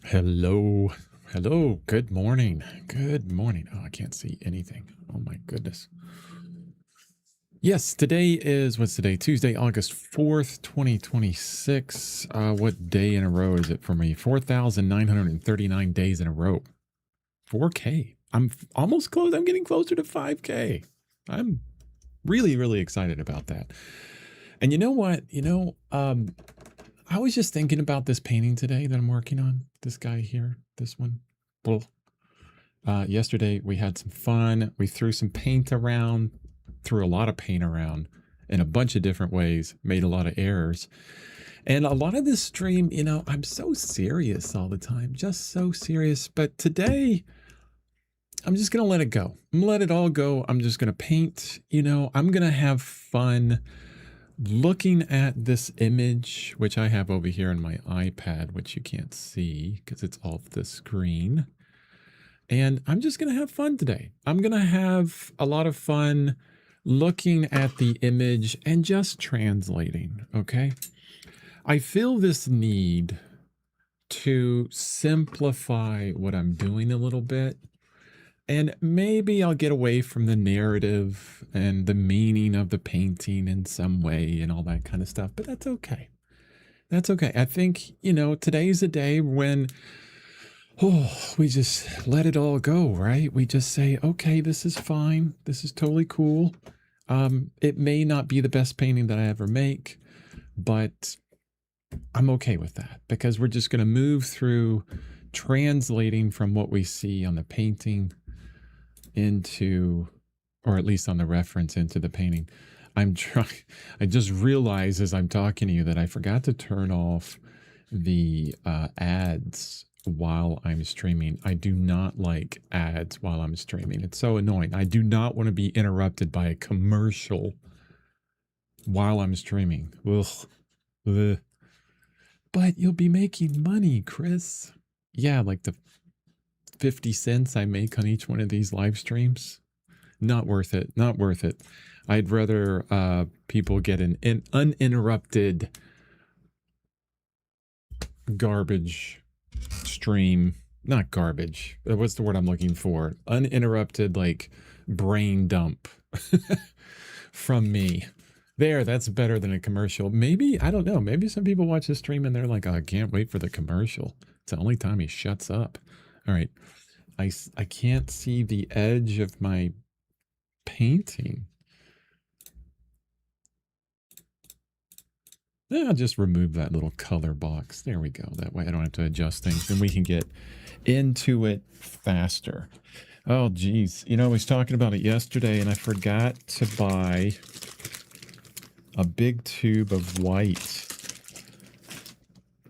Hello. Hello. Good morning. Good morning. Oh, I can't see anything. Oh my goodness. Yes, today is what's today? Tuesday, August 4th, 2026. What day in a row is it for me? 4,939 days in a row. 4K. Almost close. I'm getting closer to 5K. I'm really, really excited about that. And you know what? I was just thinking about this painting today that I'm working on. This guy here, this one. Well, yesterday we had some fun. We threw some paint around, threw a lot of paint around in a bunch of different ways, made a lot of errors. And a lot of this stream, I'm so serious all the time, just so serious. But today, I'm just going to let it go. I'm going to let it all go. I'm just going to paint, I'm going to have fun looking at this image, which I have over here on my iPad, which you can't see because it's off the screen. And I'm just going to have fun today. I'm going to have a lot of fun looking at the image and just translating, okay? I feel this need to simplify what I'm doing a little bit. And maybe I'll get away from the narrative and the meaning of the painting in some way and all that kind of stuff, but that's okay. That's okay. I think, today's a day when we just let it all go, right? We just say, okay, this is fine. This is totally cool. It may not be the best painting that I ever make, but I'm okay with that because we're just going to move through translating from what we see on the painting into, or at least on the reference into the painting. I just realized as I'm talking to you that I forgot to turn off the ads while I'm streaming. I do not like ads while I'm streaming. It's so annoying. I do not want to be interrupted by a commercial while I'm streaming. Ugh. Ugh. But you'll be making money, Chris. Yeah, like the 50 cents I make on each one of these live streams. Not worth it. Not worth it. I'd rather people get an uninterrupted garbage stream. Not garbage. What's the word I'm looking for? Uninterrupted, like, brain dump from me. There, that's better than a commercial. Maybe, I don't know. Maybe some people watch this stream and they're like, oh, I can't wait for the commercial. It's the only time he shuts up. All right. I can't see the edge of my painting. I'll just remove that little color box. There we go. That way I don't have to adjust things and we can get into it faster. Oh, geez. I was talking about it yesterday and I forgot to buy a big tube of white.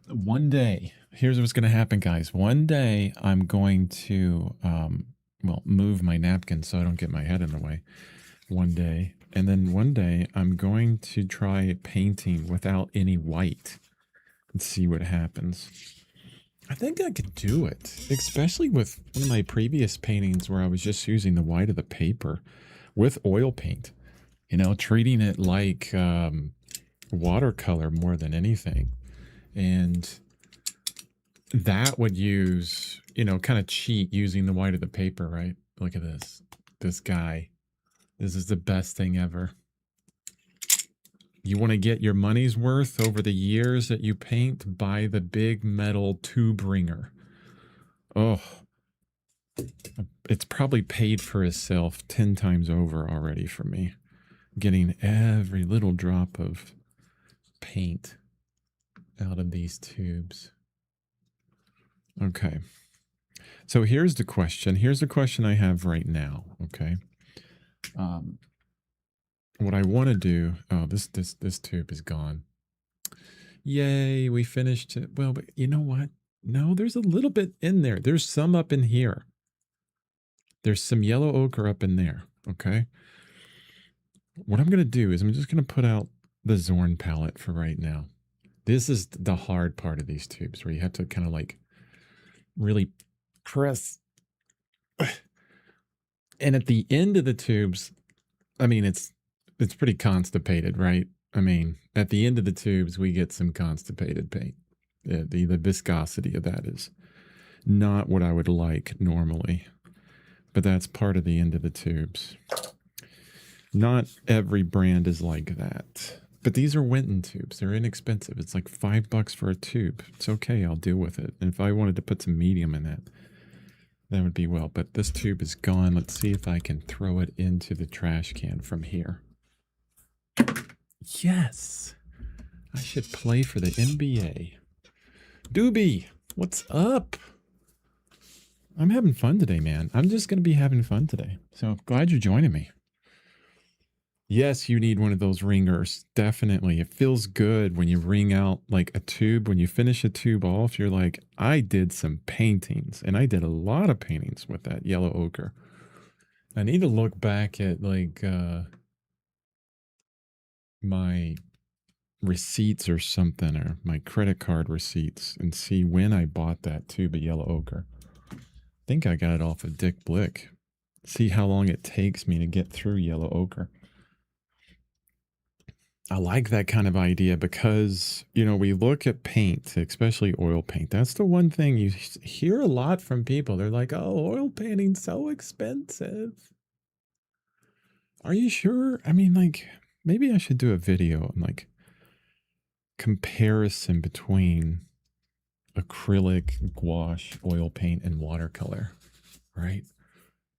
One day, here's what's going to happen, guys. One day I'm going to, move my napkin so I don't get my head in the way. One day. And then one day I'm going to try painting without any white and see what happens. I think I could do it, especially with one of my previous paintings where I was just using the white of the paper with oil paint, treating it like watercolor more than anything. And that would use, kind of cheat using the white of the paper, right? Look at this. This guy. This is the best thing ever. You want to get your money's worth over the years that you paint? Buy the big metal tube ringer. Oh, it's probably paid for itself 10 times over already for me. Getting every little drop of paint out of these tubes. Okay. So here's the question. Here's the question I have right now. Okay. What I want to do. Oh, this tube is gone. Yay, we finished it. Well, but you know what? No, there's a little bit in there. There's some up in here. There's some yellow ochre up in there. Okay. What I'm going to do is I'm just going to put out the Zorn palette for right now. This is the hard part of these tubes where you have to kind of like really press. And at the end of the tubes, I mean, it's pretty constipated, right? I mean, at the end of the tubes, we get some constipated paint. The viscosity of that is Not what I would like normally, but that's part of the end of the tubes. Not every brand is like that. But these are Winton tubes. They're inexpensive. It's like $5 for a tube. It's okay. I'll deal with it. And if I wanted to put some medium in it, that would be well. But this tube is gone. Let's see if I can throw it into the trash can from here. Yes. I should play for the NBA. Doobie, what's up? I'm having fun today, man. I'm just going to be having fun today. So glad you're joining me. Yes, you need one of those ringers. Definitely. It feels good when you ring out like a tube. When you finish a tube off, you're like, I did some paintings. And I did a lot of paintings with that yellow ochre. I need to look back at like my receipts or something, or my credit card receipts, and see when I bought that tube of yellow ochre. I think I got it off of Dick Blick. See how long it takes me to get through yellow ochre. I like that kind of idea because, you know, we look at paint, especially oil paint. That's the one thing you hear a lot from people. They're like, oh, oil painting's so expensive. Are you sure? I mean, like, maybe I should do a video on like comparison between acrylic, gouache, oil paint, and watercolor, right?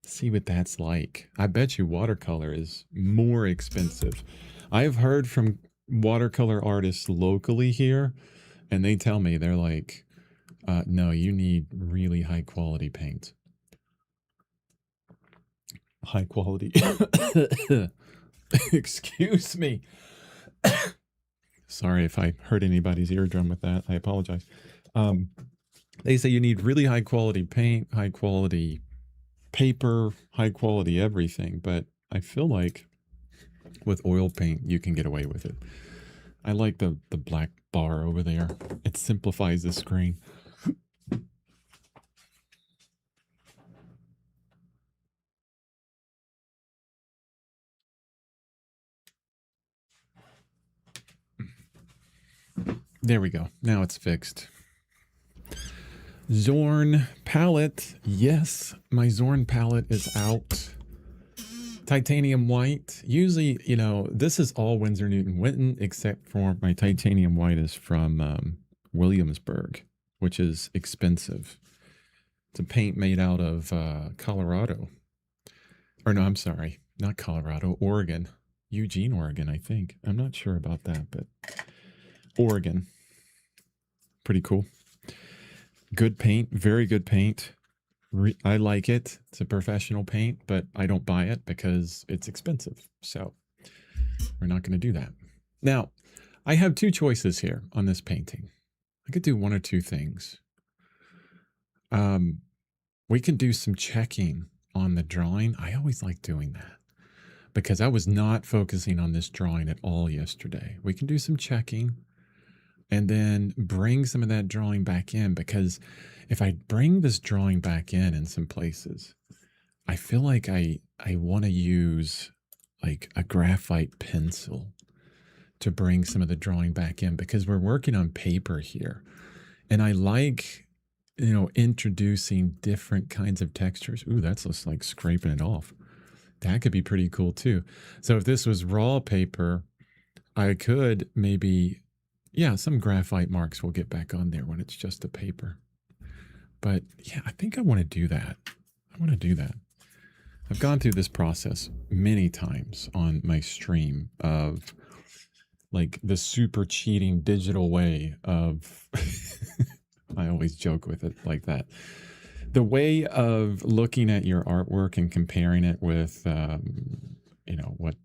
See what that's like. I bet you watercolor is more expensive. I've heard from watercolor artists locally here, and they tell me, they're like, no, you need really high quality paint. High quality. Excuse me. Sorry if I hurt anybody's eardrum with that. I apologize. They say you need really high quality paint, high quality paper, high quality everything, but I feel like with oil paint you can get away with it. I like the black bar over there. It simplifies the screen. There we go. Now it's fixed. Zorn palette. Yes, my Zorn palette is out. Titanium white. Usually, you know, this is all Winsor Newton Winton, except for my titanium white is from Williamsburg, which is expensive. It's a paint made out of Colorado. Or no, I'm sorry, not Colorado, Oregon. Eugene, Oregon, I think. I'm not sure about that, but Oregon. Pretty cool. Good paint, very good paint. I like it. It's a professional paint, but I don't buy it because it's expensive. So we're not going to do that. Now, I have two choices here on this painting. I could do one or two things. We can do some checking on the drawing. I always like doing that because I was not focusing on this drawing at all yesterday. We can do some checking and then bring some of that drawing back in, because if I bring this drawing back in some places, I feel like I want to use like a graphite pencil to bring some of the drawing back in, because we're working on paper here. And I like, you know, introducing different kinds of textures. Ooh, that's just like scraping it off. That could be pretty cool too. So if this was raw paper, I could maybe, yeah, some graphite marks will get back on there when it's just a paper. But yeah, I think I want to do that. I want to do that. I've gone through this process many times on my stream of like the super cheating digital way of, I always joke with it like that. The way of looking at your artwork and comparing it with, you know, what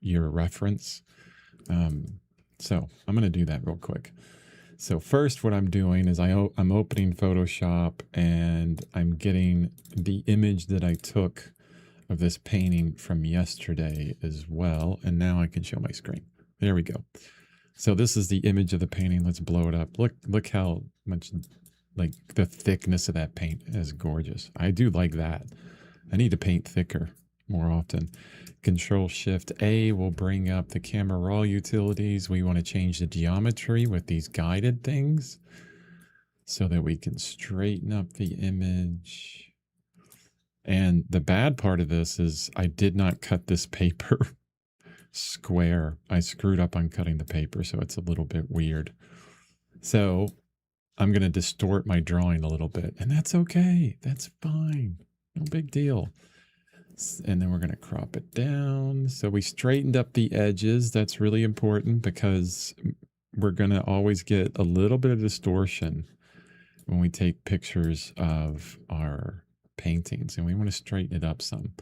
your reference. So I'm going to do that real quick. So first what I'm doing is I'm opening Photoshop and I'm getting the image that I took of this painting from yesterday as well. And now I can show my screen. There we go. So this is the image of the painting. Let's blow it up. Look how much, like the thickness of that paint is gorgeous. I do like that. I need to paint thicker more often. Control-Shift-A will bring up the camera raw utilities. We want to change the geometry with these guided things. so that we can straighten up the image. And the bad part of this is I did not cut this paper square. I screwed up on cutting the paper, so it's a little bit weird. So I'm going to distort my drawing a little bit, and that's okay. That's fine. No big deal. And then we're going to crop it down. So we straightened up the edges. That's really important because we're going to always get a little bit of distortion when we take pictures of our paintings, and we want to straighten it up some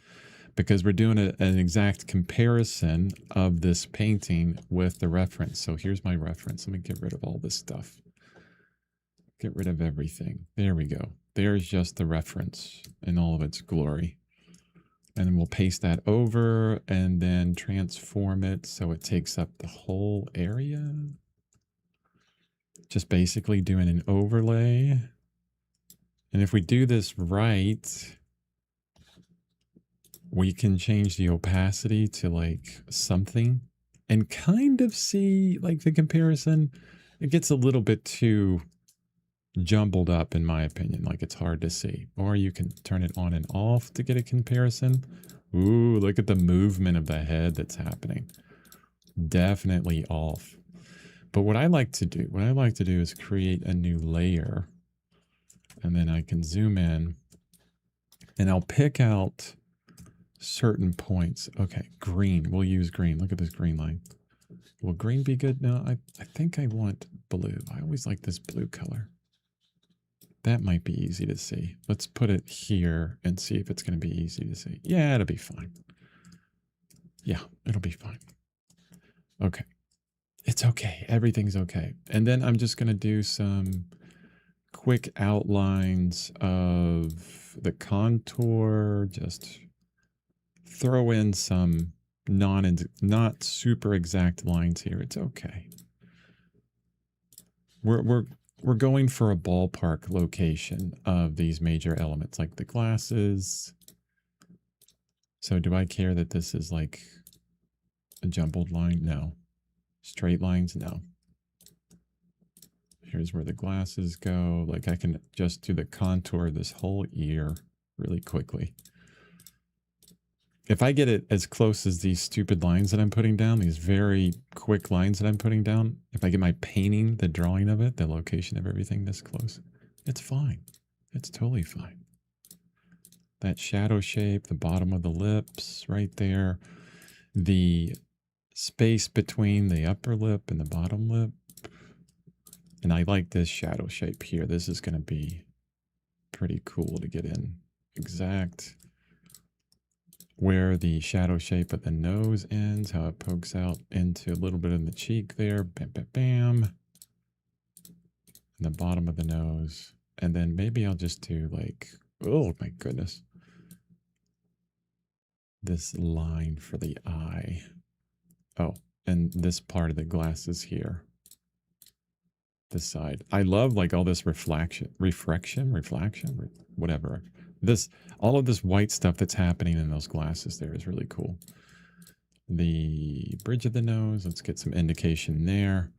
because we're doing an exact comparison of this painting with the reference. So here's my reference. Let me get rid of all this stuff. Get rid of everything. There we go. There's just the reference in all of its glory. And then we'll paste that over and then transform it so it takes up the whole area. Just basically doing an overlay. And if we do this right, we can change the opacity to like something and kind of see like the comparison. It gets a little bit too jumbled up in my opinion, like it's hard to see. Or you can turn it on and off to get a comparison. Ooh, look at the movement of the head that's happening. Definitely off. But what I like to do is create a new layer, and then I can zoom in and I'll pick out certain points. Okay, green. We'll use green. Look at this green line. Will green be good? No, I think I want blue. I always like this blue color. That might be easy to see. Let's put it here and see if it's going to be easy to see. Yeah, it'll be fine. Yeah, it'll be fine. Okay. It's okay. Everything's okay. And then I'm just going to do some quick outlines of the contour. Just throw in some not super exact lines here. It's okay. We're going for a ballpark location of these major elements, like the glasses. So do I care that this is like a jumbled line? No. Straight lines? No. Here's where the glasses go. Like I can just do the contour of this whole ear really quickly. If I get it as close as these stupid lines that I'm putting down, these very quick lines that I'm putting down, if I get my painting, the drawing of it, the location of everything this close, it's fine. It's totally fine. That shadow shape, the bottom of the lips right there, the space between the upper lip and the bottom lip. And I like this shadow shape here. This is going to be pretty cool to get in exact where the shadow shape of the nose ends, how it pokes out into a little bit in the cheek there. Bam, bam, bam. And the bottom of the nose. And then maybe I'll just do like, oh my goodness, this line for the eye. Oh, and this part of the glasses here. This side. I love like all this reflection, whatever. All of this white stuff that's happening in those glasses there is really cool. The bridge of the nose, let's get some indication there.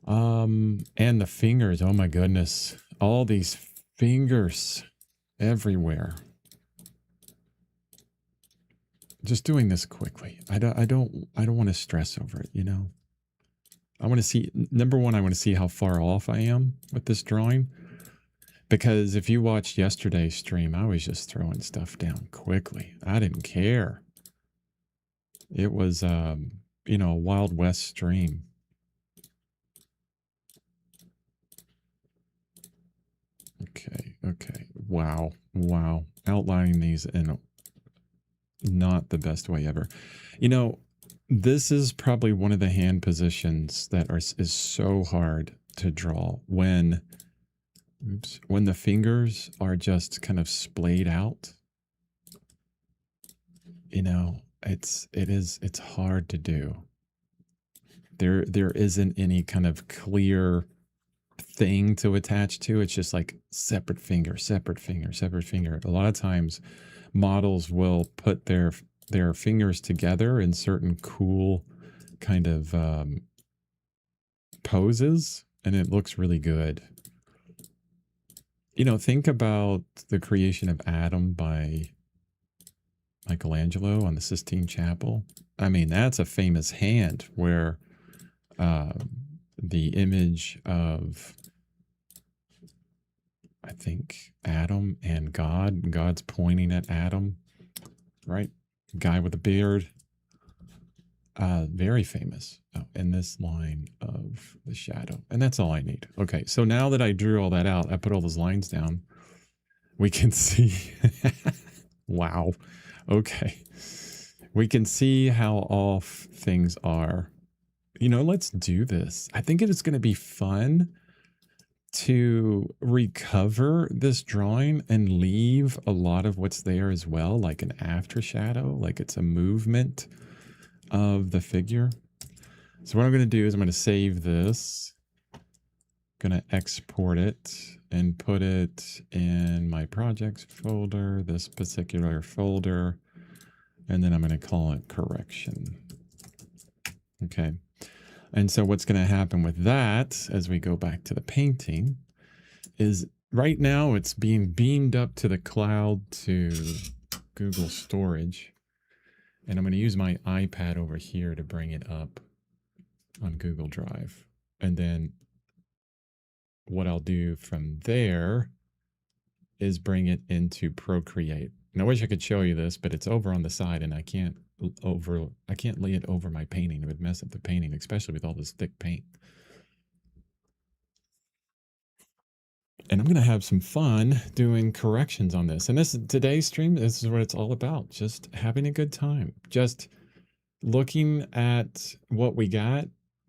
And the fingers, oh my goodness. All these fingers everywhere. Just doing this quickly. I don't want to stress over it, you know. I want to see, number one, I want to see how far off I am with this drawing. Because if you watched yesterday's stream, I was just throwing stuff down quickly. I didn't care. It was, you know, a Wild West stream. Okay. Wow. Outlining these in not the best way ever. You know, this is probably one of the hand positions that is so hard to draw when the fingers are just kind of splayed out. You know, it's hard to do. There isn't any kind of clear thing to attach to. It's just like separate finger. A lot of times models will put their fingers together in certain cool kind of poses, and it looks really good. think about the creation of Adam by Michelangelo on the Sistine Chapel. I mean, that's a famous hand where uh, the image of, I think, Adam and God's pointing at Adam, right? Guy with a beard. Very famous in this line of the shadow. And that's all I need. Okay, so now that I drew all that out, I put all those lines down, we can see. Wow. Okay. We can see how off things are. Let's do this. I think it is going to be fun to recover this drawing and leave a lot of what's there as well, like an after shadow, like it's a movement of the figure. So what I'm going to do is I'm going to save this, going to export it and put it in my projects folder, this particular folder, and then I'm going to call it correction. Okay. And so what's going to happen with that as we go back to the painting is right now it's being beamed up to the cloud to Google Storage. And I'm going to use my iPad over here to bring it up on Google Drive. And then what I'll do from there is bring it into Procreate. And I wish I could show you this, but it's over on the side and I can't lay it over my painting. It would mess up the painting, especially with all this thick paint. And I'm going to have some fun doing corrections on this. And today's stream, this is what it's all about. Just having a good time. Just looking at what we got,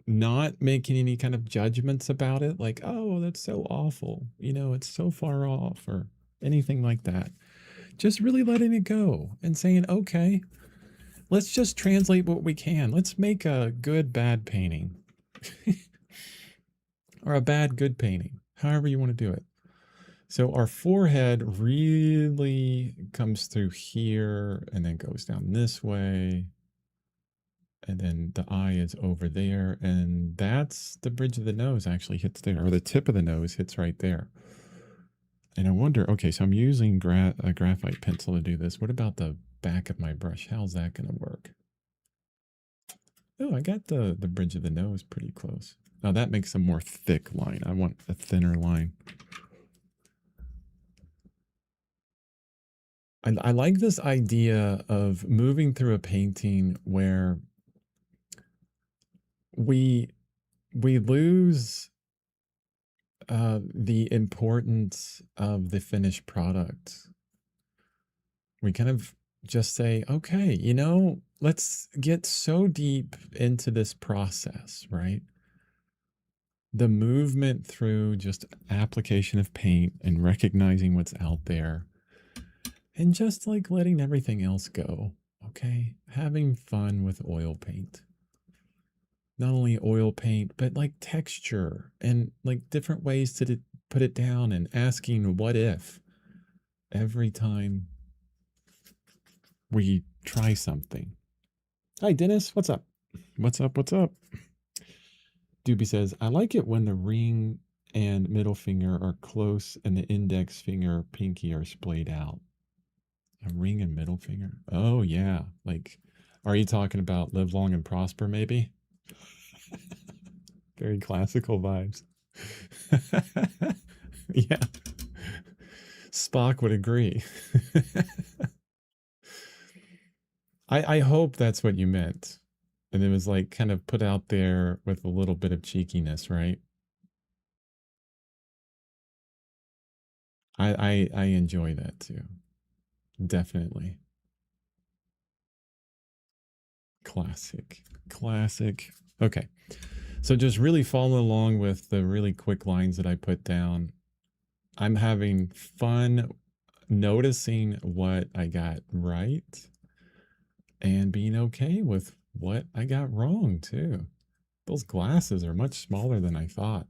not making any kind of judgments about it. Like, oh, that's so awful. It's so far off or anything like that. Just really letting it go and saying, okay, let's just translate what we can. Let's make a good, bad painting or a bad, good painting, however you want to do it. So our forehead really comes through here and then goes down this way. And then the eye is over there. And that's the bridge of the nose actually hits there, or the tip of the nose hits right there. And I wonder, okay, so I'm using a graphite pencil to do this. What about the back of my brush? How's that going to work? Oh, I got the bridge of the nose pretty close. Now that makes a more thick line. I want a thinner line. I like this idea of moving through a painting where we lose the importance of the finished product. We kind of just say, okay, let's get so deep into this process, right? The movement through just application of paint and recognizing what's out there and just like letting everything else go, okay? Having fun with oil paint. Not only oil paint, but like texture and like different ways to put it down and asking what if every time we try something. Hi, Dennis. What's up? What's up? What's up? Doobie says, I like it when the ring and middle finger are close and the index finger, pinky are splayed out. A ring and middle finger? Oh, yeah. Like, are you talking about live long and prosper, maybe? Very classical vibes. Yeah. Spock would agree. I hope that's what you meant. And it was like kind of put out there with a little bit of cheekiness, right? I enjoy that too. Definitely. Classic. Classic. Okay. So just really follow along with the really quick lines that I put down. I'm having fun noticing what I got right and being okay with what I got wrong too. Those glasses are much smaller than I thought.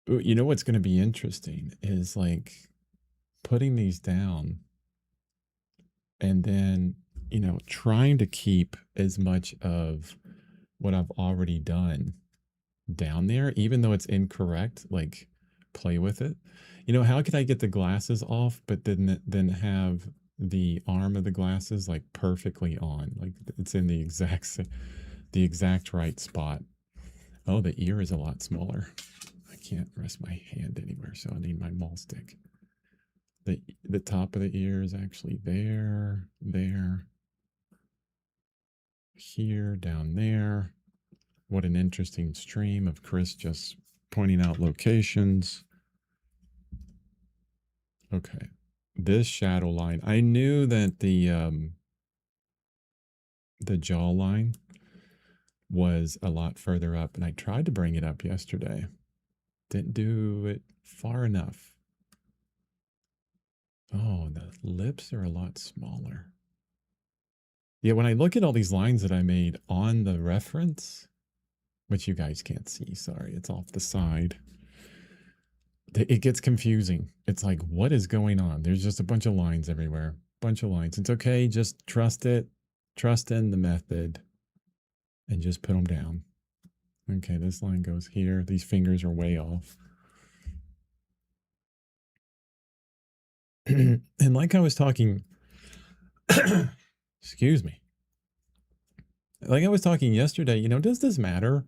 Ooh, you know what's going to be interesting is like putting these down and then, trying to keep as much of what I've already done down there, even though it's incorrect, like play with it. How could I get the glasses off, but then have the arm of the glasses like perfectly on, like it's in the exact right spot. Oh, the ear is a lot smaller. I can't rest my hand anywhere, so I need my maul stick. The top of the ear is actually there, here, down there. What an interesting stream of Chris just pointing out locations. Okay. This shadow line. I knew that the jawline was a lot further up, and I tried to bring it up yesterday. Didn't do it far enough. Oh, the lips are a lot smaller. Yeah, when I look at all these lines that I made on the reference, which you guys can't see, sorry, it's off the side, it gets confusing. It's like, what is going on? There's just a bunch of lines everywhere. Bunch of lines. It's okay. Just trust it. Trust in the method. And just put them down. Okay, this line goes here. These fingers are way off. And like I was talking, excuse me. Like I was talking yesterday, does this matter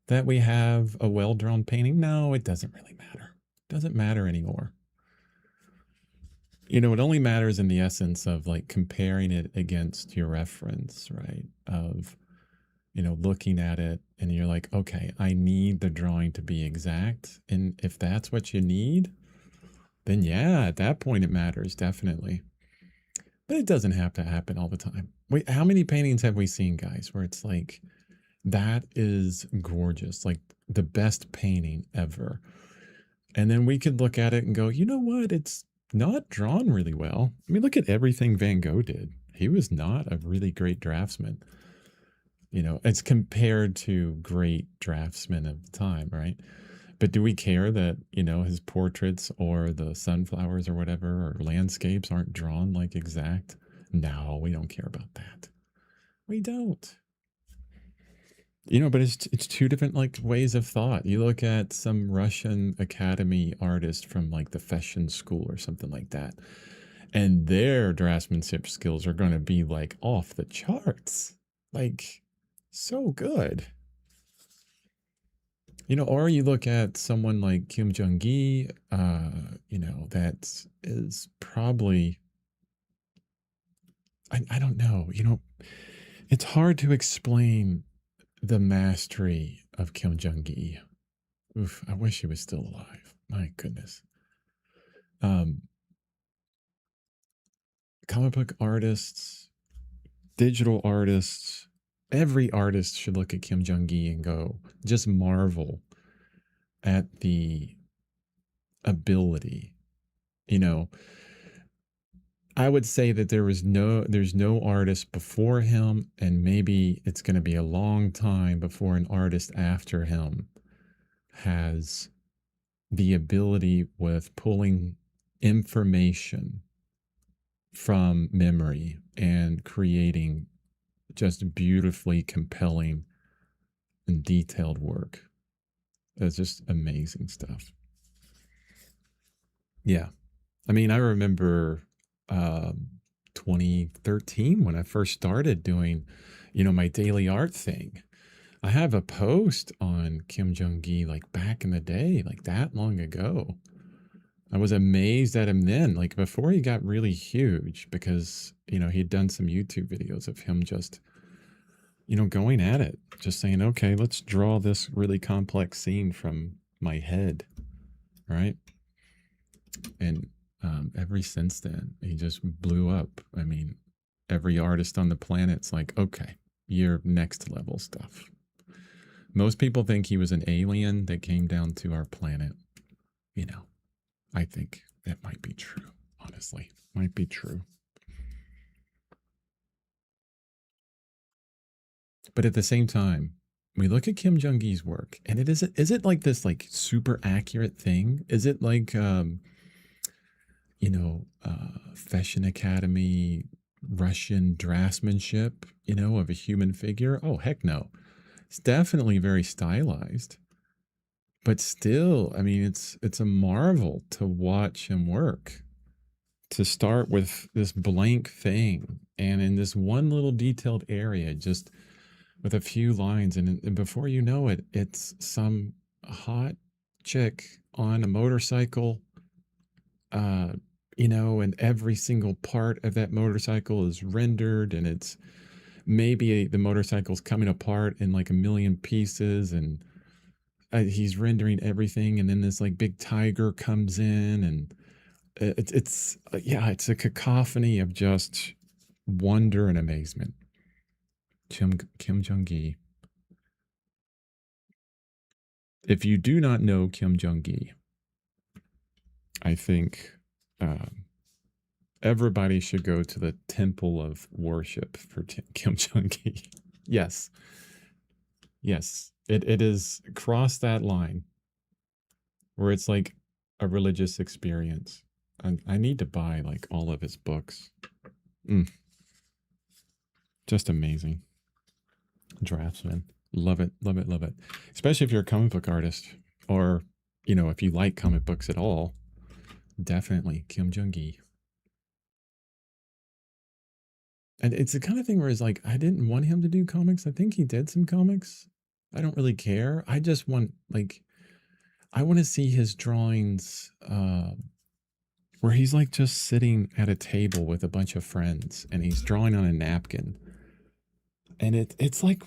that we have a well-drawn painting? No, it doesn't really matter. It doesn't matter anymore. It only matters in the essence of like comparing it against your reference, right? Of, looking at it and you're like, okay, I need the drawing to be exact. And if that's what you need, then yeah, at that point it matters, definitely. But it doesn't have to happen all the time. Wait, how many paintings have we seen, guys, where it's like, that is gorgeous, like the best painting ever. And then we could look at it and go, you know what? It's not drawn really well. I mean, look at everything Van Gogh did. He was not a really great draftsman. It's compared to great draftsmen of the time, right? But do we care that, his portraits or the sunflowers or whatever, or landscapes aren't drawn like exact? No, we don't care about that. We don't. But it's two different like ways of thought. You look at some Russian academy artist from like the fashion school or something like that, and their draftsmanship skills are going to be like off the charts, like so good. Or you look at someone like Kim Jong-gi, that is probably, I don't know, it's hard to explain the mastery of Kim Jong-gi. Oof, I wish he was still alive. My goodness. Comic book artists, digital artists, every artist should look at Kim Jong-gi and go, just marvel at the ability. I would say that there's no artist before him, and maybe it's going to be a long time before an artist after him has the ability with pulling information from memory and creating just beautifully compelling and detailed work. It's just amazing stuff. Yeah. I mean, I remember 2013 when I first started doing, my daily art thing. I have a post on Kim Jong-gi like back in the day, like that long ago. I was amazed at him then, like before he got really huge, because, he'd done some YouTube videos of him just, going at it, just saying, okay, let's draw this really complex scene from my head, right? And ever since then, he just blew up. I mean, every artist on the planet's like, okay, you're next level stuff. Most people think he was an alien that came down to our planet. I think that might be true, honestly. Might be true. But at the same time, we look at Kim Jong-gi's work, and is it like this like super accurate thing? Is it like Fashion Academy Russian draftsmanship, of a human figure? Oh, heck no. It's definitely very stylized. but still, I mean, it's a marvel to watch him work. To start with this blank thing, and in this one little detailed area, just with a few lines, and before you know it, it's some hot chick on a motorcycle, uh, and every single part of that motorcycle is rendered, and it's maybe the motorcycle's coming apart in like a million pieces, and he's rendering everything, and then this like big tiger comes in, and yeah, it's a cacophony of just wonder and amazement. Kim Jong-gi. If you do not know Kim Jong-gi, I think everybody should go to the temple of worship for Kim Jong-gi. Yes. Yes. It is cross that line where it's like a religious experience. I need to buy like all of his books. Just amazing. Draftsman. Love it, love it, love it. Especially if you're a comic book artist, or, if you like comic books at all, definitely Kim Jong-gi. And it's the kind of thing where it's like, I didn't want him to do comics. I think he did some comics. I don't really care. I just want, like, I want to see his drawings where he's like just sitting at a table with a bunch of friends and he's drawing on a napkin. And it's like,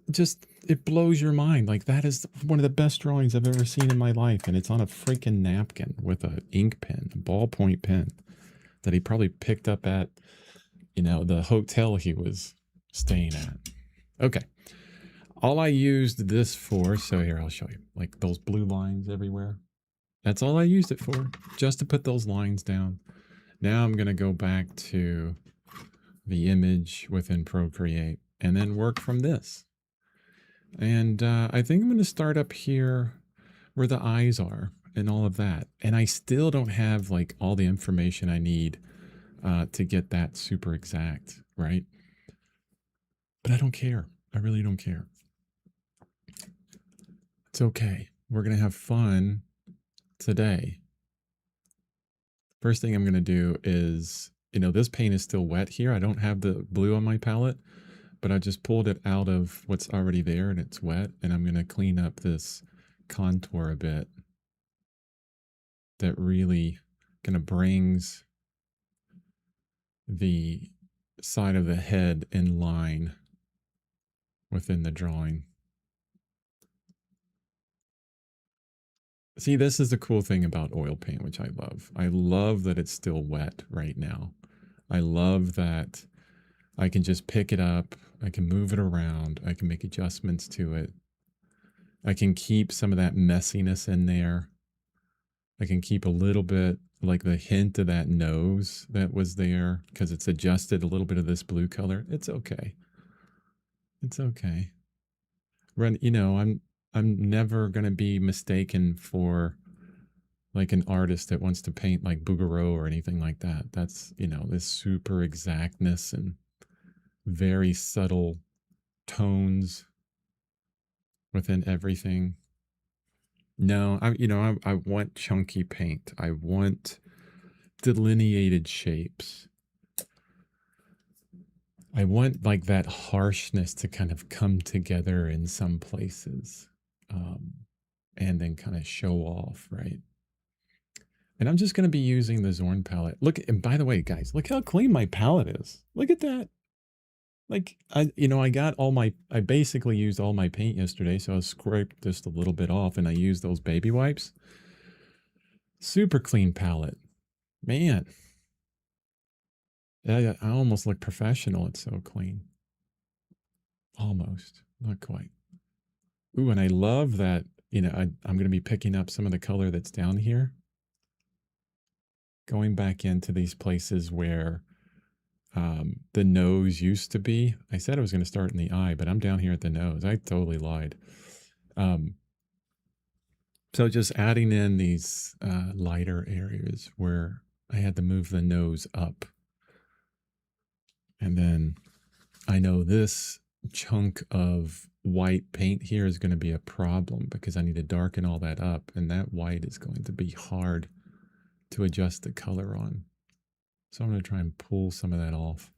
just, it blows your mind. Like, that is one of the best drawings I've ever seen in my life. And it's on a freaking napkin with a ink pen, a ballpoint pen that he probably picked up at, the hotel he was staying at. Okay. All I used this for, so here, I'll show you, like those blue lines everywhere. That's all I used it for, just to put those lines down. Now I'm going to go back to the image within Procreate and then work from this. And I think I'm going to start up here where the eyes are and all of that. And I still don't have like all the information I need to get that super exact, right? But I don't care. I really don't care. It's okay. We're going to have fun today. First thing I'm going to do is, this paint is still wet here. I don't have the blue on my palette, but I just pulled it out of what's already there and it's wet. And I'm going to clean up this contour a bit. That really kind of brings the side of the head in line within the drawing. See, this is the cool thing about oil paint, which I love. I love that it's still wet right now. I love that I can just pick it up. I can move it around. I can make adjustments to it. I can keep some of that messiness in there. I can keep a little bit, like the hint of that nose that was there, because it's adjusted a little bit of this blue color. It's okay. It's okay. I'm never going to be mistaken for like an artist that wants to paint like Bouguereau or anything like that. That's, this super exactness and very subtle tones within everything. No, I want chunky paint. I want delineated shapes. I want like that harshness to kind of come together in some places, and then kind of show off, right? And I'm just going to be using the Zorn palette. Look, and by the way, guys, look how clean my palette is. Look at that. Like, I basically used all my paint yesterday, so I scraped just a little bit off and I used those baby wipes. Super clean palette. Man. I almost look professional. It's so clean. Almost. Not quite. Ooh, and I love that, I'm going to be picking up some of the color that's down here. Going back into these places where the nose used to be. I said I was going to start in the eye, but I'm down here at the nose. I totally lied. So just adding in these lighter areas where I had to move the nose up. And then I know this chunk of white paint here is going to be a problem because I need to darken all that up, and that white is going to be hard to adjust the color on. So I'm going to try and pull some of that off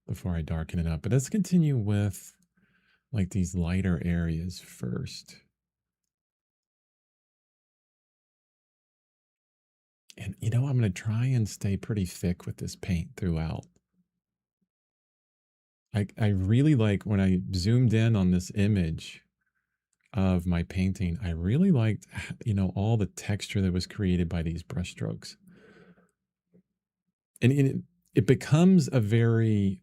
before I darken it up. But let's continue with like these lighter areas first. And you know, I'm going to try and stay pretty thick with this paint throughout. I really like when I zoomed in on this image of my painting, I really liked, you know, all the texture that was created by these brush strokes. And it becomes a very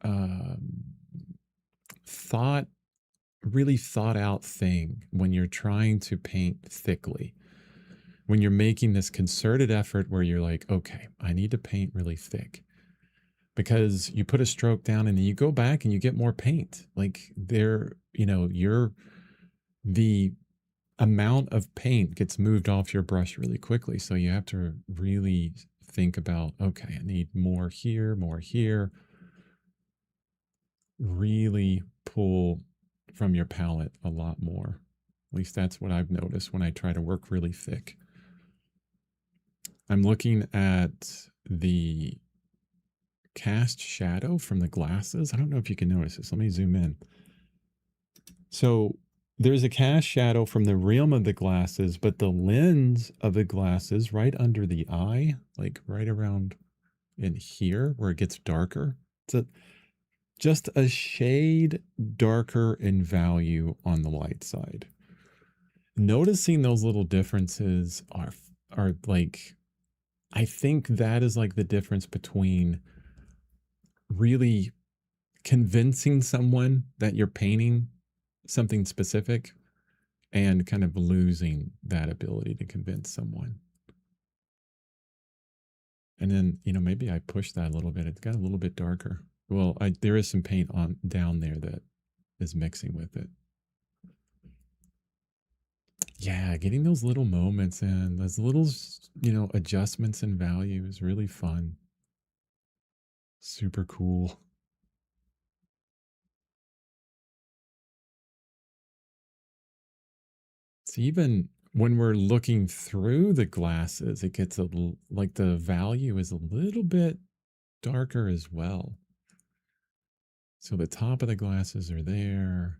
um, really thought out thing when you're trying to paint thickly. When you're making this concerted effort where you're like, okay, I need to paint really thick. Because you put a stroke down and then you go back and you get more paint. Like you know, the amount of paint gets moved off your brush really quickly. So you have to really think about, okay, I need more here, more here. Really pull from your palette a lot more. At least that's what I've noticed when I try to work really thick. I'm looking at the cast shadow from the glasses. I don't know if you can notice this. Let me zoom in. So there's a cast shadow from the rim of the glasses, but the lens of the glasses right under the eye, like right around in here where it gets darker, it's just a shade darker in value on the light side. Noticing those little differences are like, I think that is like the difference between really convincing someone that you're painting something specific and kind of losing that ability to convince someone. And then, you know, maybe I pushed that a little bit. It got a little bit darker. Well, there is some paint on down there that is mixing with it. Yeah, getting those little moments and those little, you know, adjustments in value is really fun. Super cool. It's even when we're looking through the glasses, it gets like the value is a little bit darker as well. So the top of the glasses are there.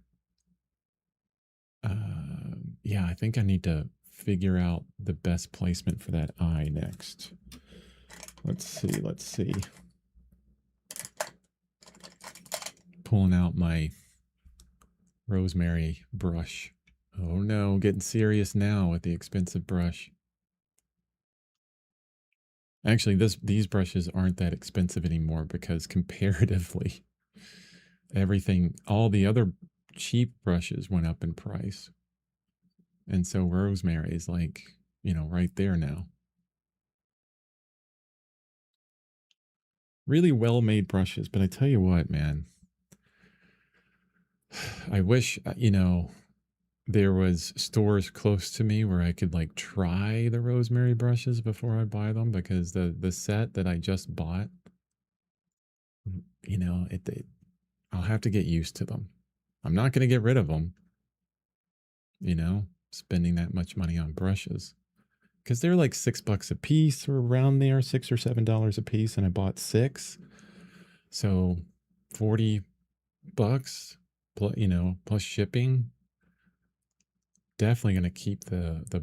Yeah, I think I need to figure out the best placement for that eye next. Let's see. Pulling out my rosemary brush. Oh no, getting serious now with the expensive brush. Actually, these brushes aren't that expensive anymore because comparatively, all the other cheap brushes went up in price. And so rosemary is like, you know, right there now. Really well-made brushes, but I tell you what, man, I wish, you know, there was stores close to me where I could like try the rosemary brushes before I buy them, because the set that I just bought, you know, I'll have to get used to them. I'm not going to get rid of them, you know, spending that much money on brushes, because they're like $6 a piece or around there, $6 or $7 a piece, and I bought 6, so $40, you know, plus shipping. Definitely going to keep the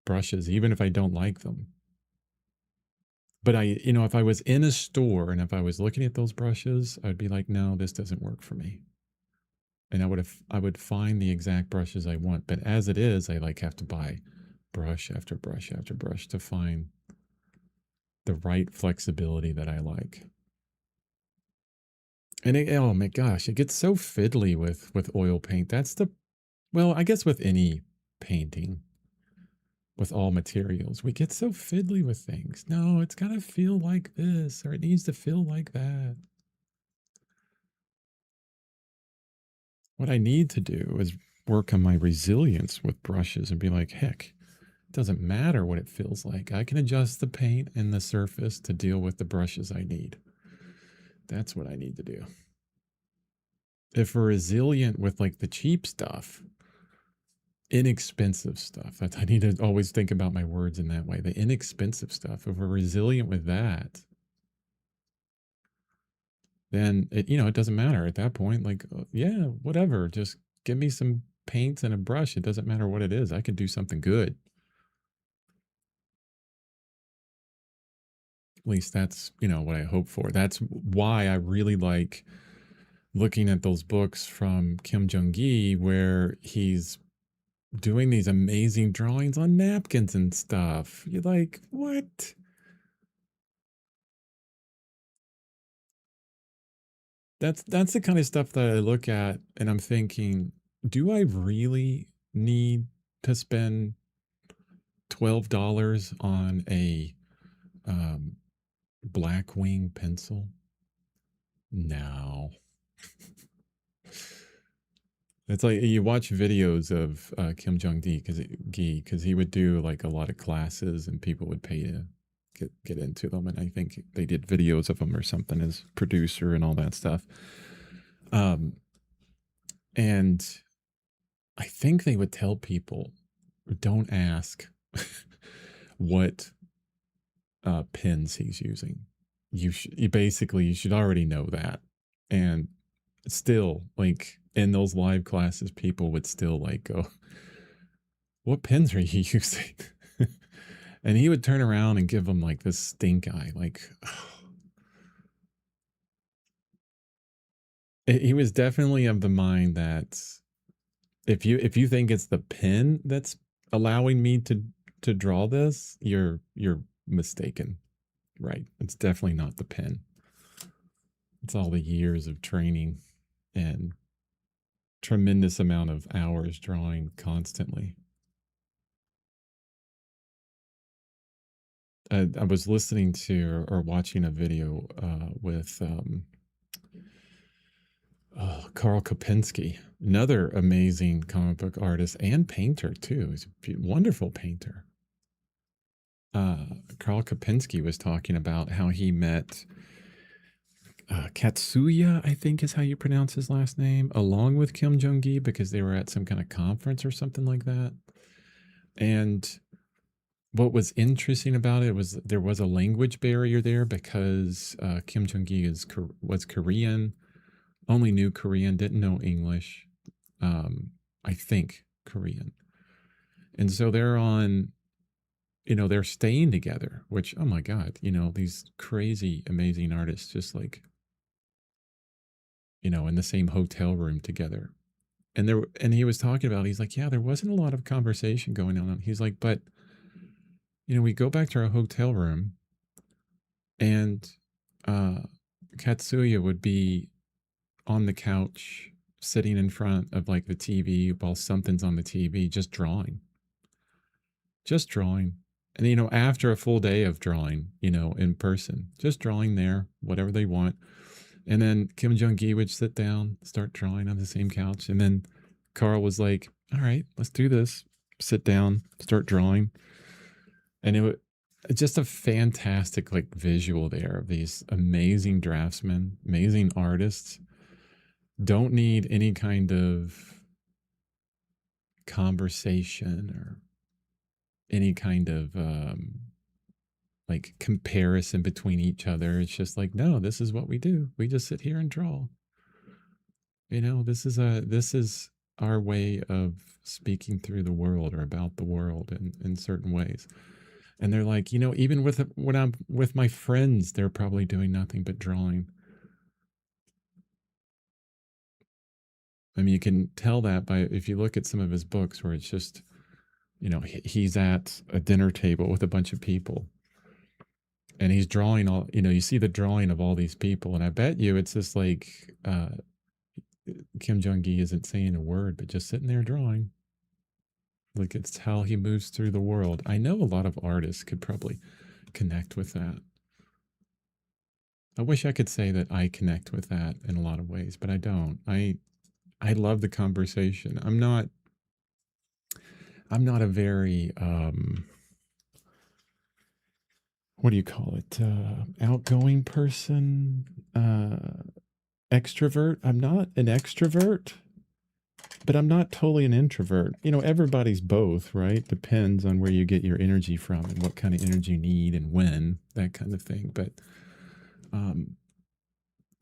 brushes, even if I don't like them. But you know, if I was in a store and if I was looking at those brushes, I'd be like, no, this doesn't work for me. And I would find the exact brushes I want. But as it is, I like have to buy brush after brush after brush to find the right flexibility that I like. And oh my gosh, it gets so fiddly with oil paint. Well, I guess with any painting, with all materials, we get so fiddly with things. No, it's got to feel like this, or it needs to feel like that. What I need to do is work on my resilience with brushes and be like, heck, it doesn't matter what it feels like. I can adjust the paint and the surface to deal with the brushes I need. That's what I need to do. If we're resilient with like the cheap stuff, inexpensive stuff. I need to always think about my words in that way. The inexpensive stuff. If we're resilient with that, then it doesn't matter at that point. Like, yeah, whatever. Just give me some paints and a brush. It doesn't matter what it is. I can do something good. At least that's what I hope for. That's why I really like looking at those books from Kim Jung-gi, where he's doing these amazing drawings on napkins and stuff. You're like, what? That's the kind of stuff that I look at and I'm thinking, do I really need to spend $12 on a um, Blackwing pencil? No. It's like you watch videos of Kim Jong-gi because he would do like a lot of classes and people would pay to get into them, and I think they did videos of him or something as producer and all that stuff. And I think they would tell people, don't ask what pens he's using. You should already know that. And still, like in those live classes, people would still like go, what pens are you using? And he would turn around and give them like this stink eye, like he was definitely of the mind that if you think it's the pen that's allowing me to draw this, you're mistaken. Right. It's definitely not the pen. It's all the years of training and tremendous amount of hours drawing constantly. I was listening to or watching a video with Karl Kopinski, another amazing comic book artist and painter too. He's a wonderful painter. Karl Kopinski was talking about how he met Katsuya, I think is how you pronounce his last name, along with Kim Jong-gi because they were at some kind of conference or something like that. And what was interesting about it was there was a language barrier there because Kim Jong-gi was Korean, only knew Korean, didn't know English. I think Korean. And so they're on, they're staying together, which, oh my God, these crazy, amazing artists just like, in the same hotel room together. And he was talking about, he's like, yeah, there wasn't a lot of conversation going on. He's like, but, we go back to our hotel room and Katsuya would be on the couch sitting in front of like the TV while something's on the TV, just drawing. And, after a full day of drawing, in person, just drawing there, whatever they want. And then Kim Jong-gi would sit down, start drawing on the same couch. And then Carl was like, all right, let's do this. Sit down, start drawing. And it was just a fantastic like visual there of these amazing draftsmen, amazing artists. Don't need any kind of conversation or any kind of like comparison between each other. It's just like, no, this is what we do. We just sit here and draw. This is our way of speaking through the world or about the world in certain ways. And they're like, even when I'm with my friends, they're probably doing nothing but drawing. I mean, you can tell that by if you look at some of his books where it's just, he's at a dinner table with a bunch of people and he's drawing all, you see the drawing of all these people. And I bet you it's just like Kim Jong-gi isn't saying a word, but just sitting there drawing. Like it's how he moves through the world. I know a lot of artists could probably connect with that. I wish I could say that I connect with that in a lot of ways, but I don't. I love the conversation. I'm not a very what do you call it? Outgoing person, extrovert. I'm not an extrovert, but I'm not totally an introvert. Everybody's both, right? Depends on where you get your energy from and what kind of energy you need and when, that kind of thing. But um,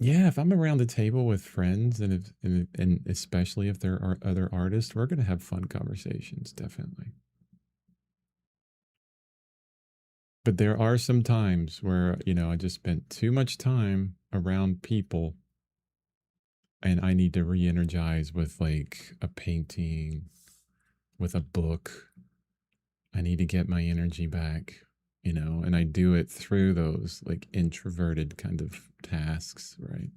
yeah, if I'm around the table with friends and especially if there are other artists, we're going to have fun conversations, definitely. But there are some times where, I just spent too much time around people and I need to re-energize with like a painting, with a book. I need to get my energy back, and I do it through those like introverted kind of tasks, right?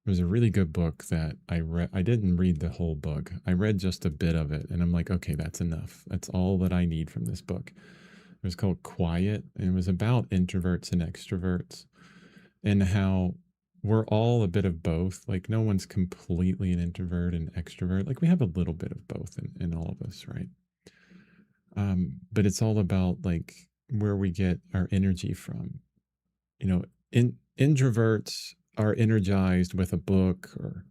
There's a really good book that I read. I didn't read the whole book. I read just a bit of it and I'm like, okay, that's enough. That's all that I need from this book. It was called Quiet and it was about introverts and extroverts and how we're all a bit of both. Like no one's completely an introvert and extrovert. Like we have a little bit of both in all of us, right? But it's all about like where we get our energy from. Introverts are energized with a book or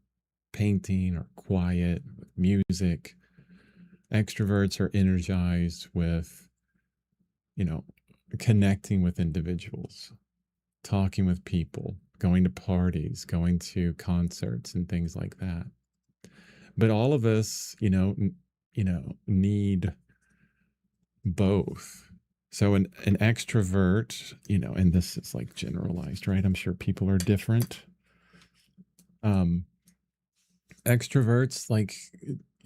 painting or quiet, with music. Extroverts are energized with, you know, connecting with individuals, talking with people, going to parties, going to concerts and things like that. But all of us, need both. So an extrovert, and this is like generalized, right? I'm sure people are different. Um, Extroverts, like,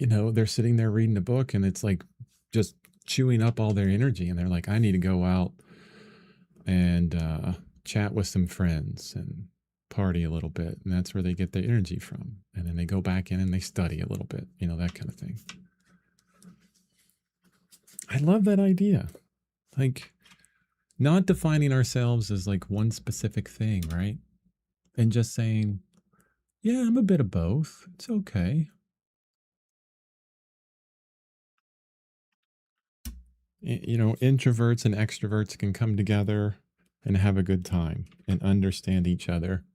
they're sitting there reading a book and it's like just chewing up all their energy. And they're like, I need to go out and chat with some friends and party a little bit. And that's where they get their energy from. And then they go back in and they study a little bit, that kind of thing. I love that idea. Like, not defining ourselves as like one specific thing, right? And just saying, yeah, I'm a bit of both. It's okay. Introverts and extroverts can come together and have a good time and understand each other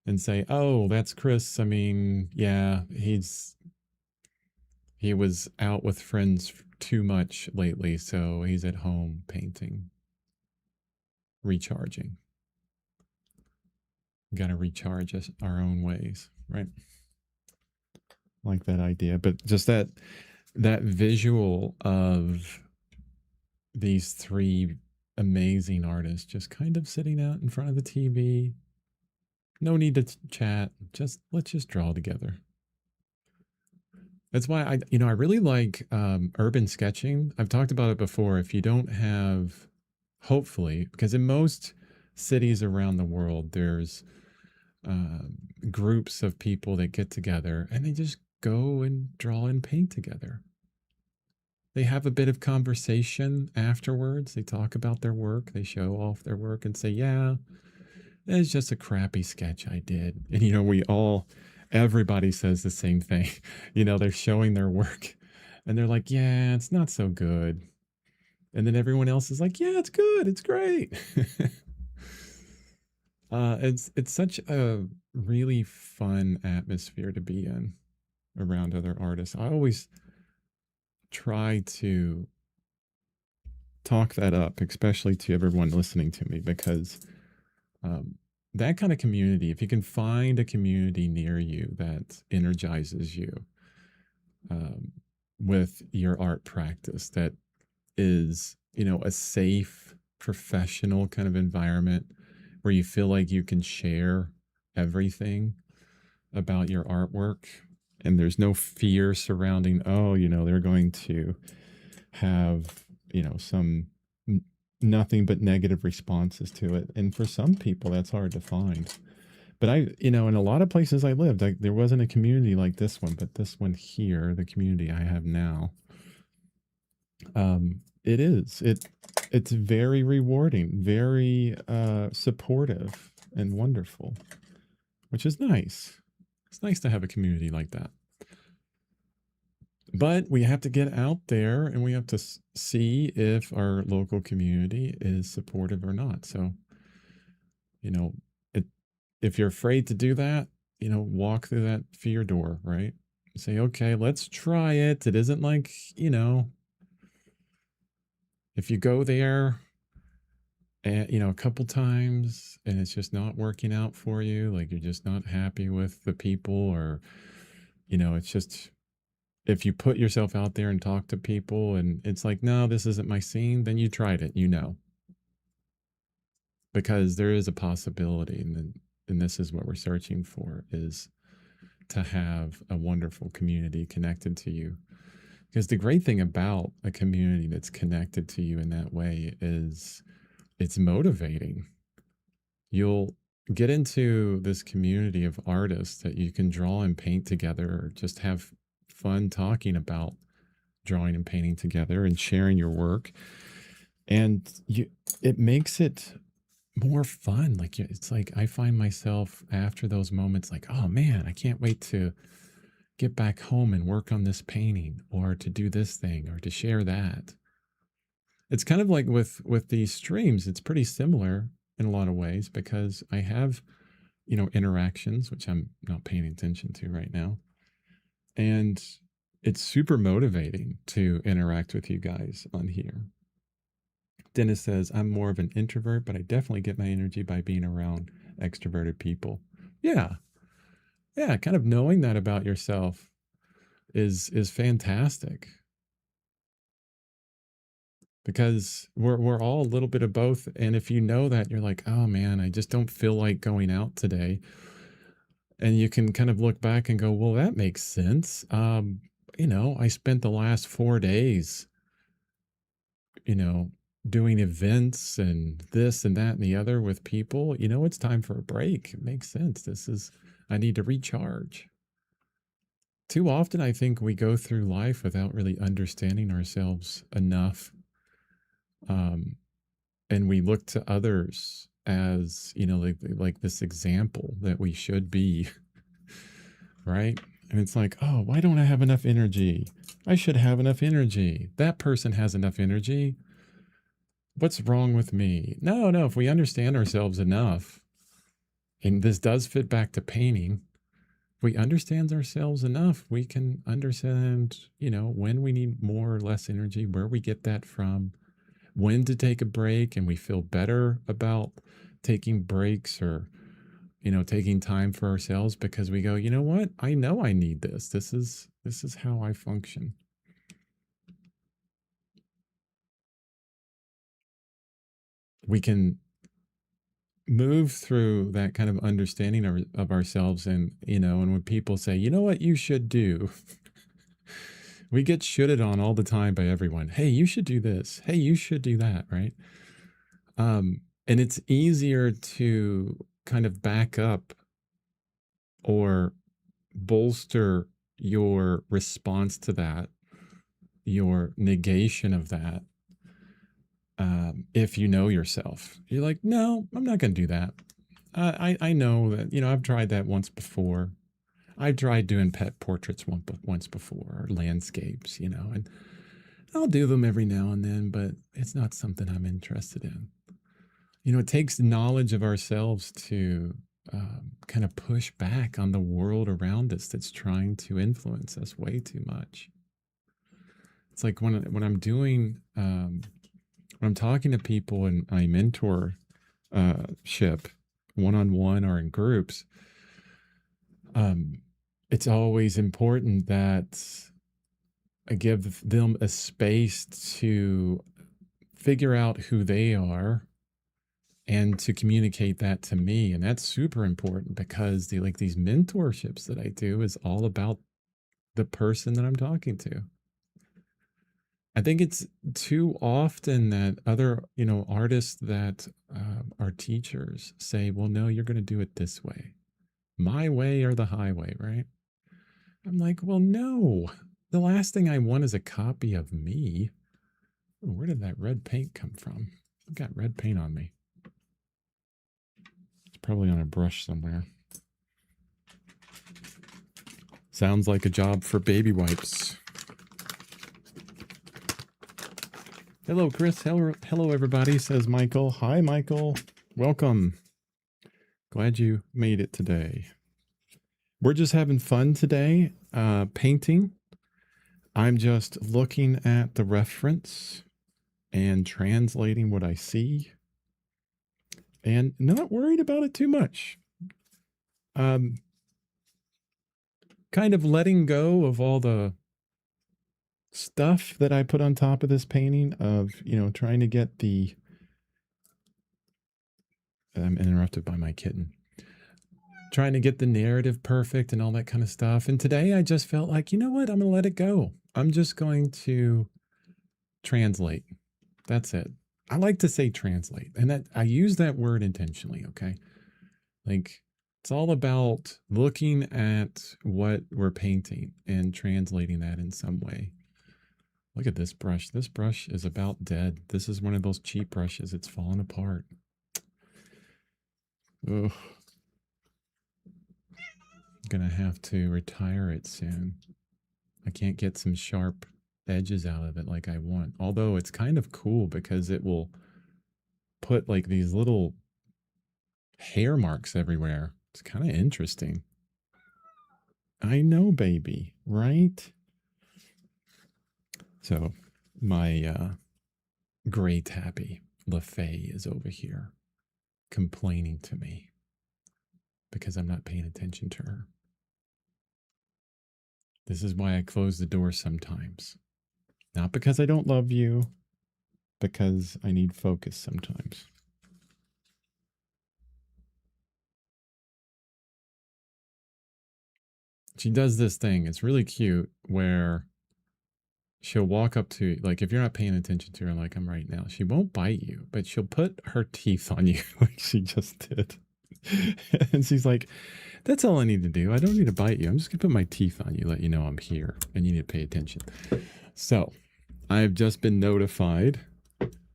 and say, oh, that's Chris. I mean, yeah, he was out with friends too much lately, so he's at home painting, recharging. Got to recharge us our own ways, right? Like that idea, but just that visual of these three amazing artists just kind of sitting out in front of the TV. No need to chat. Let's just draw together. That's why I really like urban sketching. I've talked about it before. If you don't have, hopefully, because in most cities around the world, there's groups of people that get together and they just go and draw and paint together. They have a bit of conversation afterwards. They talk about their work. They show off their work and say, yeah, it's just a crappy sketch I did. And, everybody says the same thing. They're showing their work and they're like, yeah, it's not so good. And then everyone else is like, yeah, it's good. It's great. It's such a really fun atmosphere to be in around other artists. I always try to talk that up, especially to everyone listening to me, because that kind of community, if you can find a community near you that energizes you um, with your art practice, that is, a safe, professional kind of environment where you feel like you can share everything about your artwork and there's no fear surrounding, oh, they're going to have, some nothing but negative responses to it. And for some people, that's hard to find. But in a lot of places I lived, there wasn't a community like this one, but this one here, the community I have now, it is. It's very rewarding, very supportive and wonderful, which is nice. It's nice to have a community like that. But we have to get out there and we have to see if our local community is supportive or not. So, you know, it, if you're afraid to do that, walk through that fear door, right? Say, okay, let's try it. It isn't like, if you go there and, a couple times and it's just not working out for you, like you're just not happy with the people, or, it's just, if you put yourself out there and talk to people and it's like, no, this isn't my scene, then you tried it, because there is a possibility. And this is what we're searching for, is to have a wonderful community connected to you. Because the great thing about a community that's connected to you in that way is it's motivating. You'll get into this community of artists that you can draw and paint together, or just have fun talking about drawing and painting together and sharing your work. And it makes it more fun. Like, it's like I find myself after those moments like, oh man, I can't wait to get back home and work on this painting, or to do this thing, or to share that. It's kind of like with these streams, it's pretty similar in a lot of ways, because I have, interactions, which I'm not paying attention to right now. And it's super motivating to interact with you guys on here. Dennis says, I'm more of an introvert, but I definitely get my energy by being around extroverted people. Yeah. Yeah. Kind of knowing that about yourself is fantastic, because we're all a little bit of both. And if you know that, you're like, oh man, I just don't feel like going out today. And you can kind of look back and go, well, that makes sense. I spent the last 4 days, you know, doing events and this and that and the other with people. It's time for a break. It makes sense. I need to recharge. Too often, I think we go through life without really understanding ourselves enough. And we look to others as, like this example that we should be, right? And it's like, oh, why don't I have enough energy? I should have enough energy. That person has enough energy. What's wrong with me? No, if we understand ourselves enough, and this does fit back to painting, if we understand ourselves enough, we can understand, when we need more or less energy, where we get that from, when to take a break, and we feel better about taking breaks, or taking time for ourselves, because we go, you know what, I know I need this. This is how I function. We can move through that kind of understanding of ourselves. And and when people say, you know what you should do, we get shitted on all the time by everyone. Hey, you should do this. Hey, you should do that, right? And it's easier to kind of back up or bolster your response to that, your negation of that. If you know yourself, you're like, no, I'm not going to do that. I know that, I've tried that once before. I tried doing pet portraits once before, or landscapes, and I'll do them every now and then, but it's not something I'm interested in. It takes knowledge of ourselves to kind of push back on the world around us that's trying to influence us way too much. It's like when I'm doing, when I'm talking to people and I mentor ship one-on-one or in groups, it's always important that I give them a space to figure out who they are and to communicate that to me. And that's super important, because these mentorships that I do is all about the person that I'm talking to. I think it's too often that other, artists that are teachers say, well, no, you're going to do it this way. My way or the highway, right? I'm like, well, no. The last thing I want is a copy of me. Ooh, where did that red paint come from? I've got red paint on me. It's probably on a brush somewhere. Sounds like a job for baby wipes. Hello, Chris. Hello, everybody, says Michael. Hi, Michael. Welcome. Glad you made it today. We're just having fun today, painting. I'm just looking at the reference and translating what I see and not worried about it too much. Kind of letting go of all the stuff that I put on top of this painting of, trying to get the, I'm interrupted by my kitten, trying to get the narrative perfect and all that kind of stuff. And today I just felt like, you know what? I'm going to let it go. I'm just going to translate. That's it. I like to say translate, and that I use that word intentionally. Okay. Like it's all about looking at what we're painting and translating that in some way. Look at this brush. This brush is about dead. This is one of those cheap brushes. It's falling apart. Ugh. I'm gonna have to retire it soon. I can't get some sharp edges out of it like I want. Although it's kind of cool because it will put like these little hair marks everywhere. It's kind of interesting. I know, baby, right? So my gray tabby, LaFay, is over here complaining to me because I'm not paying attention to her. This is why I close the door sometimes. Not because I don't love you, because I need focus sometimes. She does this thing. It's really cute where she'll walk up to, like, if you're not paying attention to her, like I'm right now, she won't bite you, but she'll put her teeth on you like she just did. And she's like, that's all I need to do. I don't need to bite you. I'm just going to put my teeth on you, let you know I'm here and you need to pay attention. So I've just been notified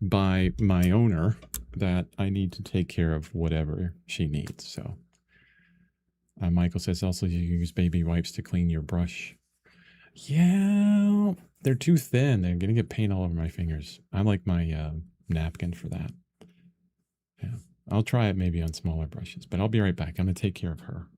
by my owner that I need to take care of whatever she needs. So Michael says also you use baby wipes to clean your brush. Yeah, they're too thin. They're going to get paint all over my fingers. I like my napkin for that. Yeah, I'll try it maybe on smaller brushes, but I'll be right back. I'm going to take care of her.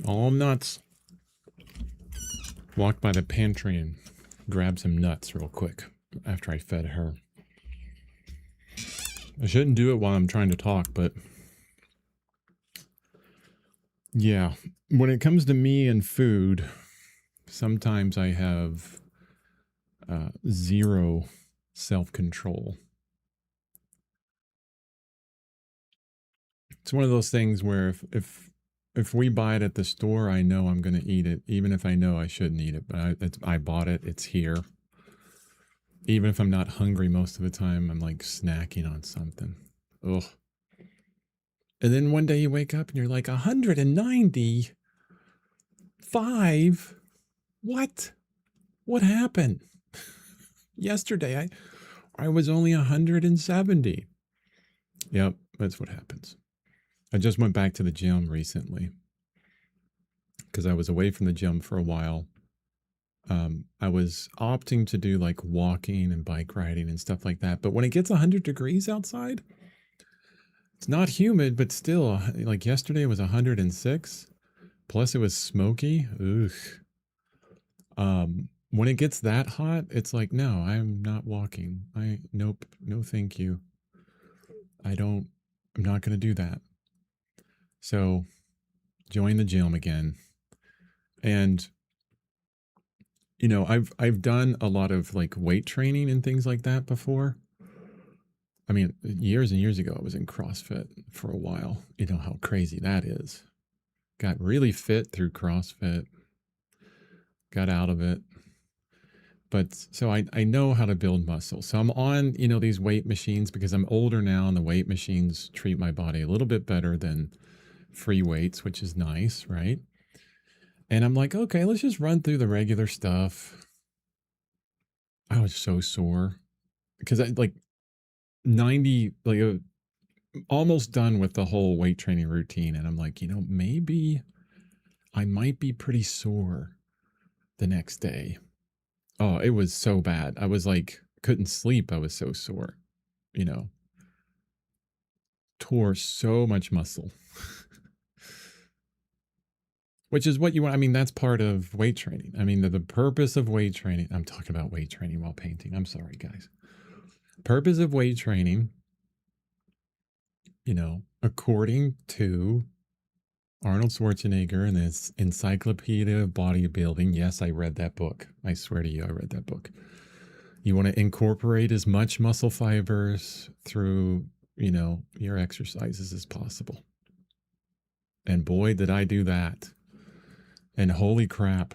All nuts. Walked by the pantry and grabbed some nuts real quick after I fed her. I shouldn't do it while I'm trying to talk, but yeah, when it comes to me and food, sometimes I have zero self-control. It's one of those things where if we buy it at the store, I know I'm going to eat it, even if I know I shouldn't eat it. But I bought it. It's here. Even if I'm not hungry most of the time, I'm like snacking on something. Ugh. And then one day you wake up and you're like 195. What? What happened? Yesterday I was only 170. Yep, that's what happens. I just went back to the gym recently because I was away from the gym for a while. I was opting to do like walking and bike riding and stuff like that. But when it gets 100 degrees outside, it's not humid, but still, like yesterday was 106. Plus it was smoky. Ugh. When it gets that hot, it's like, no, I'm not walking. Nope, no thank you. I'm not going to do that. So join the gym again. And I've done a lot of like weight training and things like that before. I mean, years and years ago, I was in CrossFit for a while. You know how crazy that is. Got really fit through CrossFit, got out of it. But so I know how to build muscle. So I'm on, these weight machines because I'm older now and the weight machines treat my body a little bit better than free weights, which is nice, right? And I'm like, okay, let's just run through the regular stuff. I was so sore because I like 90, like almost done with the whole weight training routine. And I'm like, maybe I might be pretty sore the next day. Oh, it was so bad. I was like, couldn't sleep. I was so sore, you know, tore so much muscle, which is what you want. I mean, that's part of weight training. I mean, the purpose of weight training, I'm talking about weight training while painting. I'm sorry, guys. Purpose of weight training, according to Arnold Schwarzenegger and his Encyclopedia of Bodybuilding. Yes, I read that book. I swear to you, I read that book. You want to incorporate as much muscle fibers through, your exercises as possible. And boy, did I do that. And holy crap.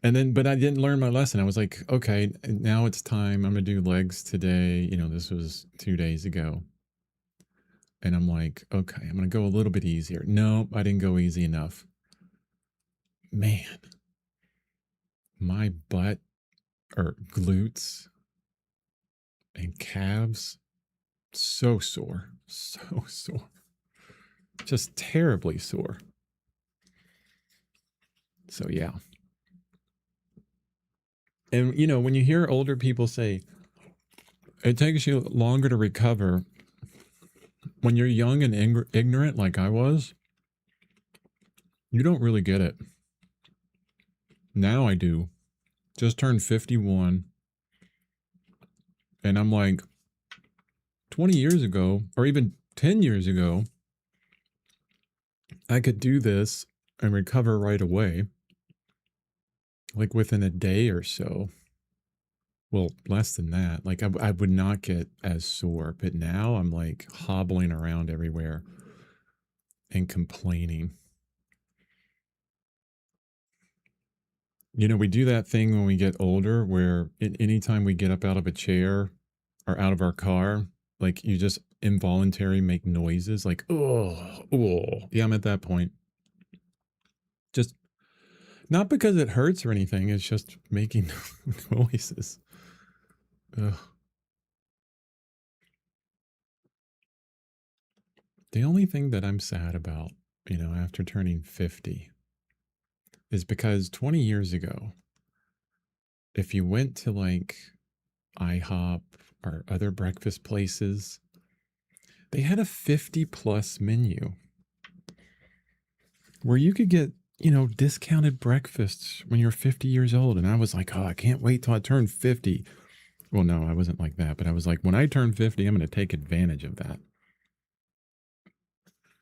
But I didn't learn my lesson. I was like, okay, now it's time. I'm going to do legs today. This was 2 days ago. And I'm like, okay, I'm going to go a little bit easier. No, I didn't go easy enough. Man, my butt or glutes and calves, so sore, just terribly sore. So yeah. And when you hear older people say it takes you longer to recover, when you're young and ignorant like I was, you don't really get it. Now I do. Just turned 51. And I'm like, 20 years ago, or even 10 years ago, I could do this and recover right away, like within a day or so. Well, less than that. Like I would not get as sore, but now I'm like hobbling around everywhere and complaining. We do that thing when we get older where anytime we get up out of a chair or out of our car, like you just involuntarily make noises like, oh, yeah, I'm at that point. Just not because it hurts or anything. It's just making noises. Ugh. The only thing that I'm sad about, after turning 50 is because 20 years ago, if you went to like IHOP or other breakfast places, they had a 50 plus menu where you could get, discounted breakfasts when you're 50 years old. And I was like, oh, I can't wait till I turn 50. Well, no, I wasn't like that, but I was like, when I turn 50, I'm going to take advantage of that.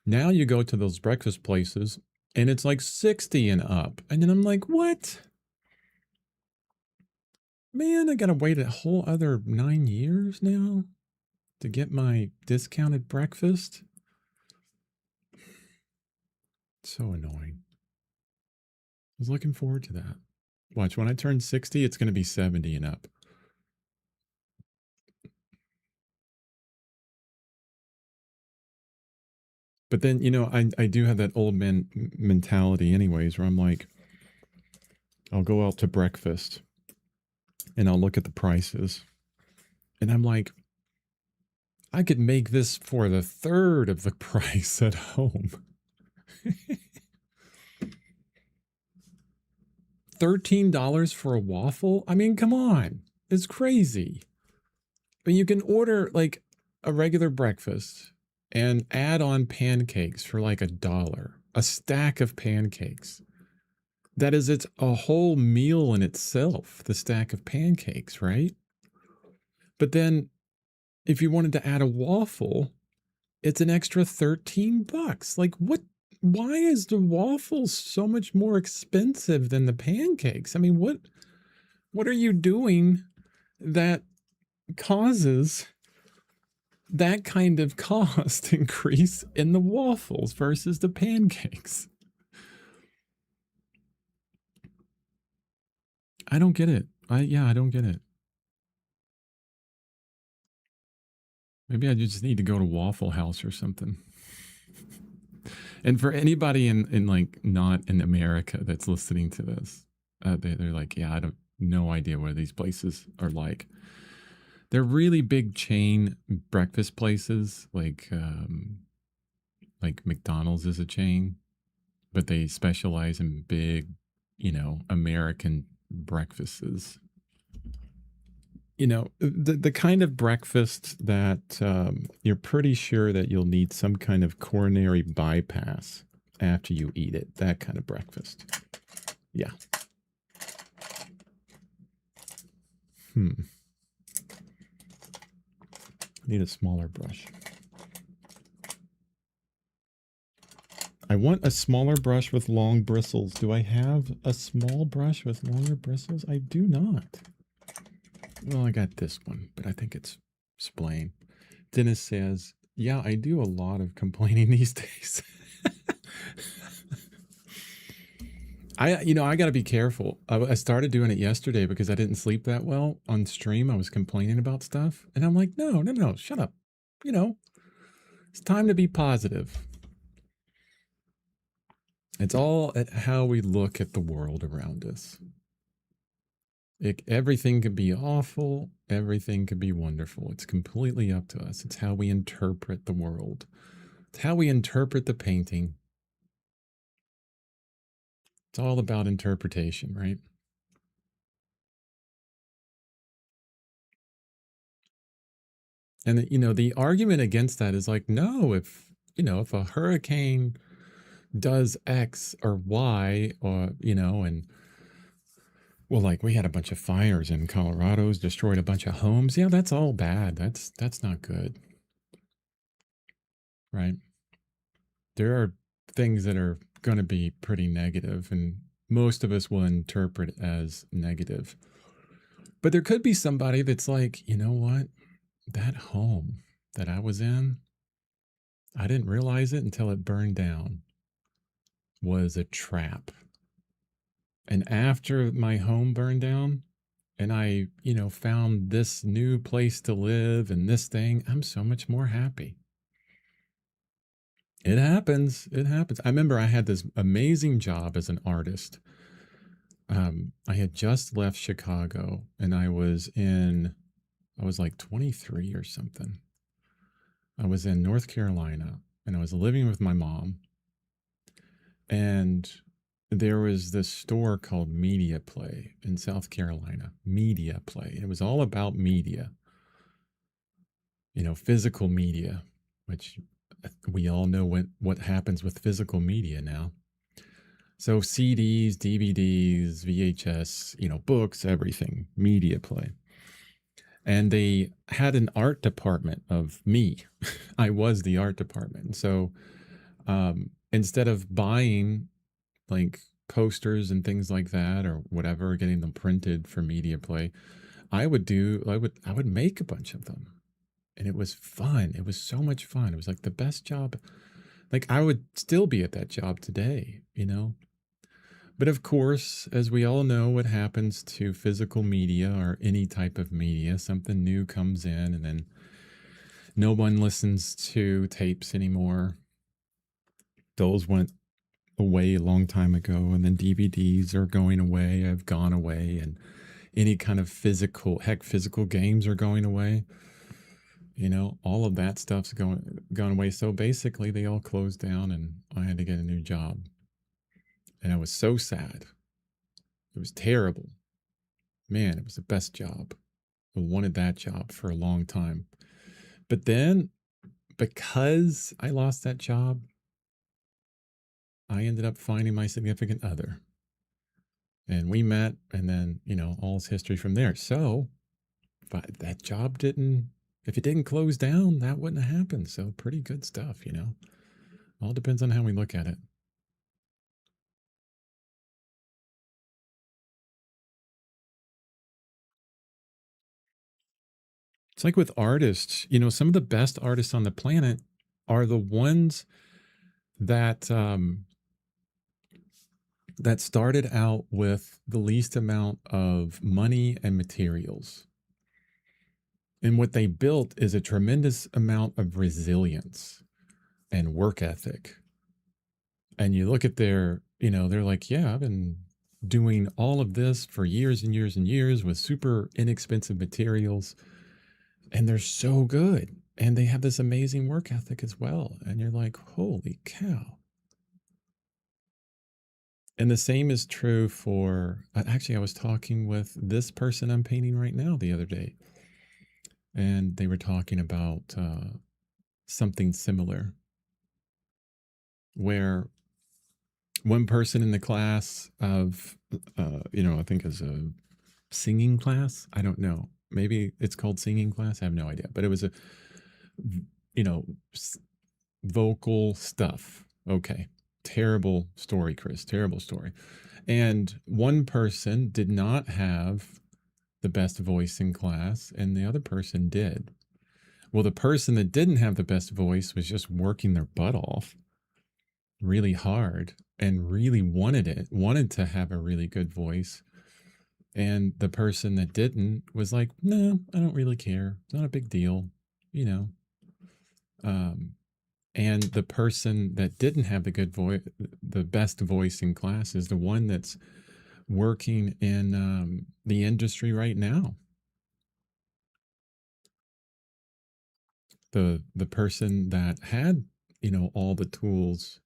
Now you go to those breakfast places and it's like 60 and up. And then I'm like, what? Man, I got to wait a whole other 9 years now to get my discounted breakfast. So annoying. I was looking forward to that. Watch, when I turn 60, it's going to be 70 and up. But then, I do have that old man mentality anyways, where I'm like, I'll go out to breakfast and I'll look at the prices. And I'm like, I could make this for the third of the price at home. $13 for a waffle? I mean, come on. It's crazy. But you can order like a regular breakfast and add on pancakes for like $1. A stack of pancakes. That is, it's a whole meal in itself, the stack of pancakes, right? But then if you wanted to add a waffle, it's an extra $13. Like what? why is the waffles so much more expensive than the pancakes? I mean, what are you doing that causes that kind of cost increase in the waffles versus the pancakes? I don't get it. I don't get it. Maybe I just need to go to Waffle House or something. And for anybody in like not in America that's listening to this, they're like, yeah, I don't no idea what these places are like. They're really big chain breakfast places, like McDonald's is a chain, but they specialize in big, American breakfasts. The kind of breakfast that you're pretty sure that you'll need some kind of coronary bypass after you eat it. That kind of breakfast. Yeah. Need a smaller brush. I want a smaller brush with long bristles. Do I have a small brush with longer bristles? I do not. Well, I got this one, but I think it's splaying. Dennis says, yeah, I do a lot of complaining these days. I got to be careful. I started doing it yesterday because I didn't sleep that well on stream. I was complaining about stuff. And I'm like, no, shut up. It's time to be positive. It's all at how we look at the world around us. Everything could be awful. Everything could be wonderful. It's completely up to us. It's how we interpret the world. It's how we interpret the painting. It's all about interpretation, right? And the argument against that is like, no, if a hurricane does X or Y, or and well, like we had a bunch of fires in Colorado's, destroyed a bunch of homes. Yeah, that's all bad. That's not good. Right? There are things that are going to be pretty negative, and most of us will interpret as negative. But there could be somebody that's like, you know what? That home that I was in, I didn't realize it until it burned down, was a trap. And after my home burned down and I, found this new place to live and this thing, I'm so much more happy. It happens. It happens. I remember I had this amazing job as an artist. I had just left Chicago and I was like 23 or something. I was in North Carolina and I was living with my mom. And there was this store called Media Play in South Carolina. Media Play. It was all about media, physical media, which we all know what happens with physical media now. So CDs, DVDs, VHS, books, everything, Media Play. And they had an art department of me. I was the art department. So instead of buying like posters and things like that or whatever, getting them printed for Media Play, I would make a bunch of them. And it was fun. It was so much fun. It was like the best job. Like I would still be at that job today, But of course, as we all know, what happens to physical media or any type of media, something new comes in and then no one listens to tapes anymore. Those went away a long time ago, and then DVDs are going away, have gone away, and any kind of physical games are going away. All of that stuff's gone away. So basically they all closed down and I had to get a new job. And I was so sad. It was terrible. Man, it was the best job. I wanted that job for a long time. But then because I lost that job, I ended up finding my significant other. And we met, and then, all's history from there. So if it didn't close down, that wouldn't have happened. So pretty good stuff. All depends on how we look at it. It's like with artists, some of the best artists on the planet are the ones that that started out with the least amount of money and materials. And what they built is a tremendous amount of resilience and work ethic. And you look at they're like, yeah, I've been doing all of this for years and years and years with super inexpensive materials. And they're so good. And they have this amazing work ethic as well. And you're like, holy cow. And the same is true for actually, I was talking with this person I'm painting right now the other day, and they were talking about something similar where one person in the class of, I think is a singing class. I don't know. Maybe it's called singing class. I have no idea. But it was you know, vocal stuff. Okay. Terrible story, Chris. Terrible story. And one person did not have the best voice in class, and the other person did. Well, the person that didn't have the best voice was just working their butt off really hard and really wanted to have a really good voice. And the person that didn't was like, no, I don't really care. It's not a big deal, you know. Um, and the person that didn't have the best voice in class is the one that's working in the industry right now. The person that had, all the tools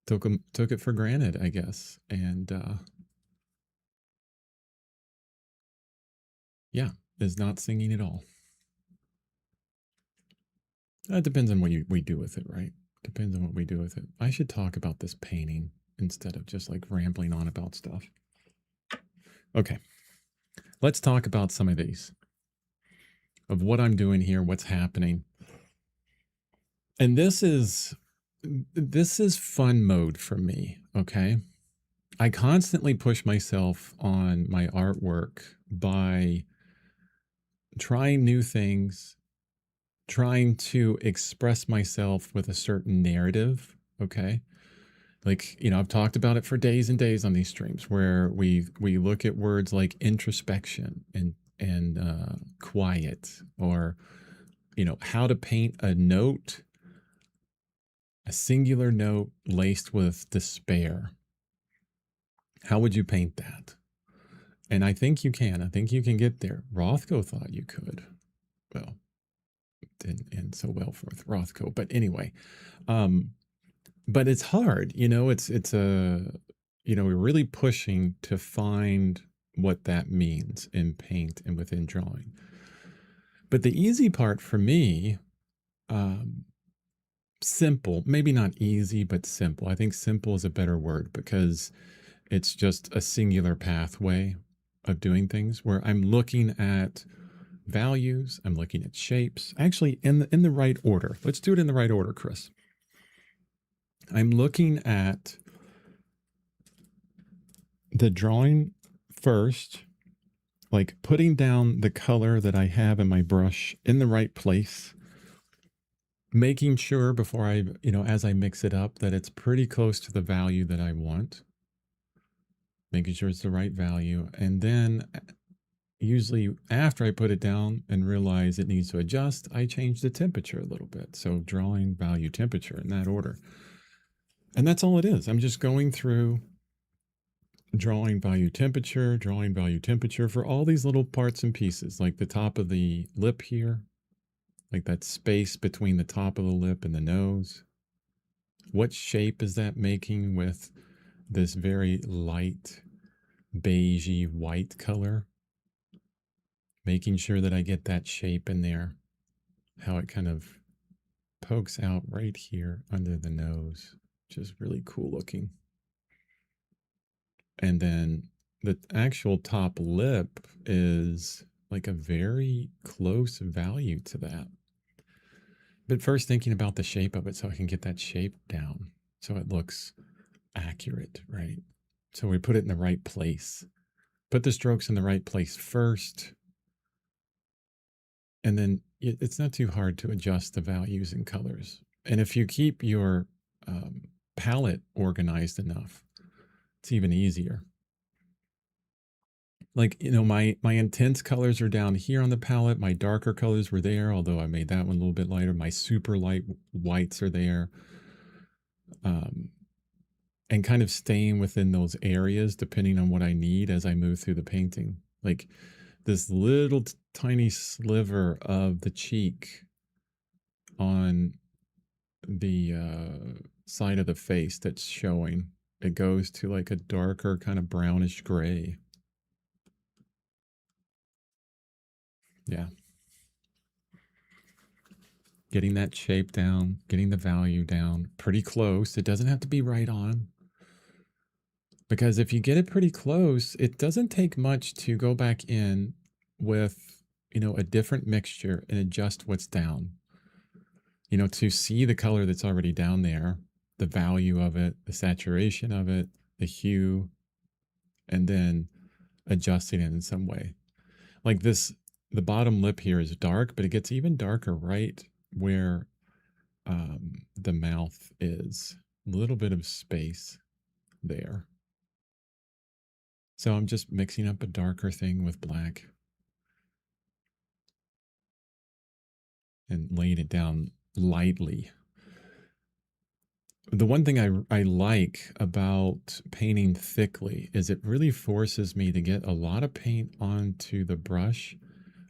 took it for granted, I guess. And yeah, is not singing at all. It depends on what we do with it, right? Depends on what we do with it. I should talk about this painting instead of just like rambling on about stuff. Okay, let's talk about some of these, of what I'm doing here, what's happening. And this is fun mode for me, okay? I constantly push myself on my artwork by trying new things, trying to express myself with a certain narrative, okay? Like, I've talked about it for days and days on these streams where we look at words like introspection and quiet, or how to paint a note, a singular note laced with despair. How would you paint that? And I think you can. I think you can get there. Rothko thought you could. Well, didn't end so well for Rothko, but anyway, but it's hard. It's a we're really pushing to find what that means in paint and within drawing. But the easy part for me, um, simple, maybe not easy, but simple. I think simple is a better word because it's just a singular pathway of doing things where I'm looking at values, I'm looking at shapes, actually in the right order. Let's do it in the right order, Chris. I'm looking at the drawing first, like putting down the color that I have in my brush in the right place, making sure before as I mix it up, that it's pretty close to the value that I want, making sure it's the right value. And then usually after I put it down and realize it needs to adjust, I change the temperature a little bit. So drawing, value, temperature in that order. And that's all it is. I'm just going through drawing, value, temperature for all these little parts and pieces, like the top of the lip here, like that space between the top of the lip and the nose. What shape is that making with this very light beigey white color? Making sure that I get that shape in there, how it kind of pokes out right here under the nose, which is really cool looking. And then the actual top lip is like a very close value to that. But first thinking about the shape of it so I can get that shape down so it looks accurate, right? So we put it in the right place. Put the strokes in the right place first, and then it's not too hard to adjust the values and colors. And if you keep your palette organized enough, it's even easier. Like, my intense colors are down here on the palette. My darker colors were there, although I made that one a little bit lighter. My super light whites are there. And kind of staying within those areas depending on what I need as I move through the painting. Like this little tiny sliver of the cheek on the side of the face that's showing. It goes to like a darker kind of brownish gray. Yeah. Getting that shape down, getting the value down, pretty close. It doesn't have to be right on. Because if you get it pretty close, it doesn't take much to go back in with, a different mixture and adjust what's down. To see the color that's already down there, the value of it, the saturation of it, the hue, and then adjusting it in some way. Like this, the bottom lip here is dark, but it gets even darker right where the mouth is. A little bit of space there. So I'm just mixing up a darker thing with black and laying it down lightly. The one thing I like about painting thickly is it really forces me to get a lot of paint onto the brush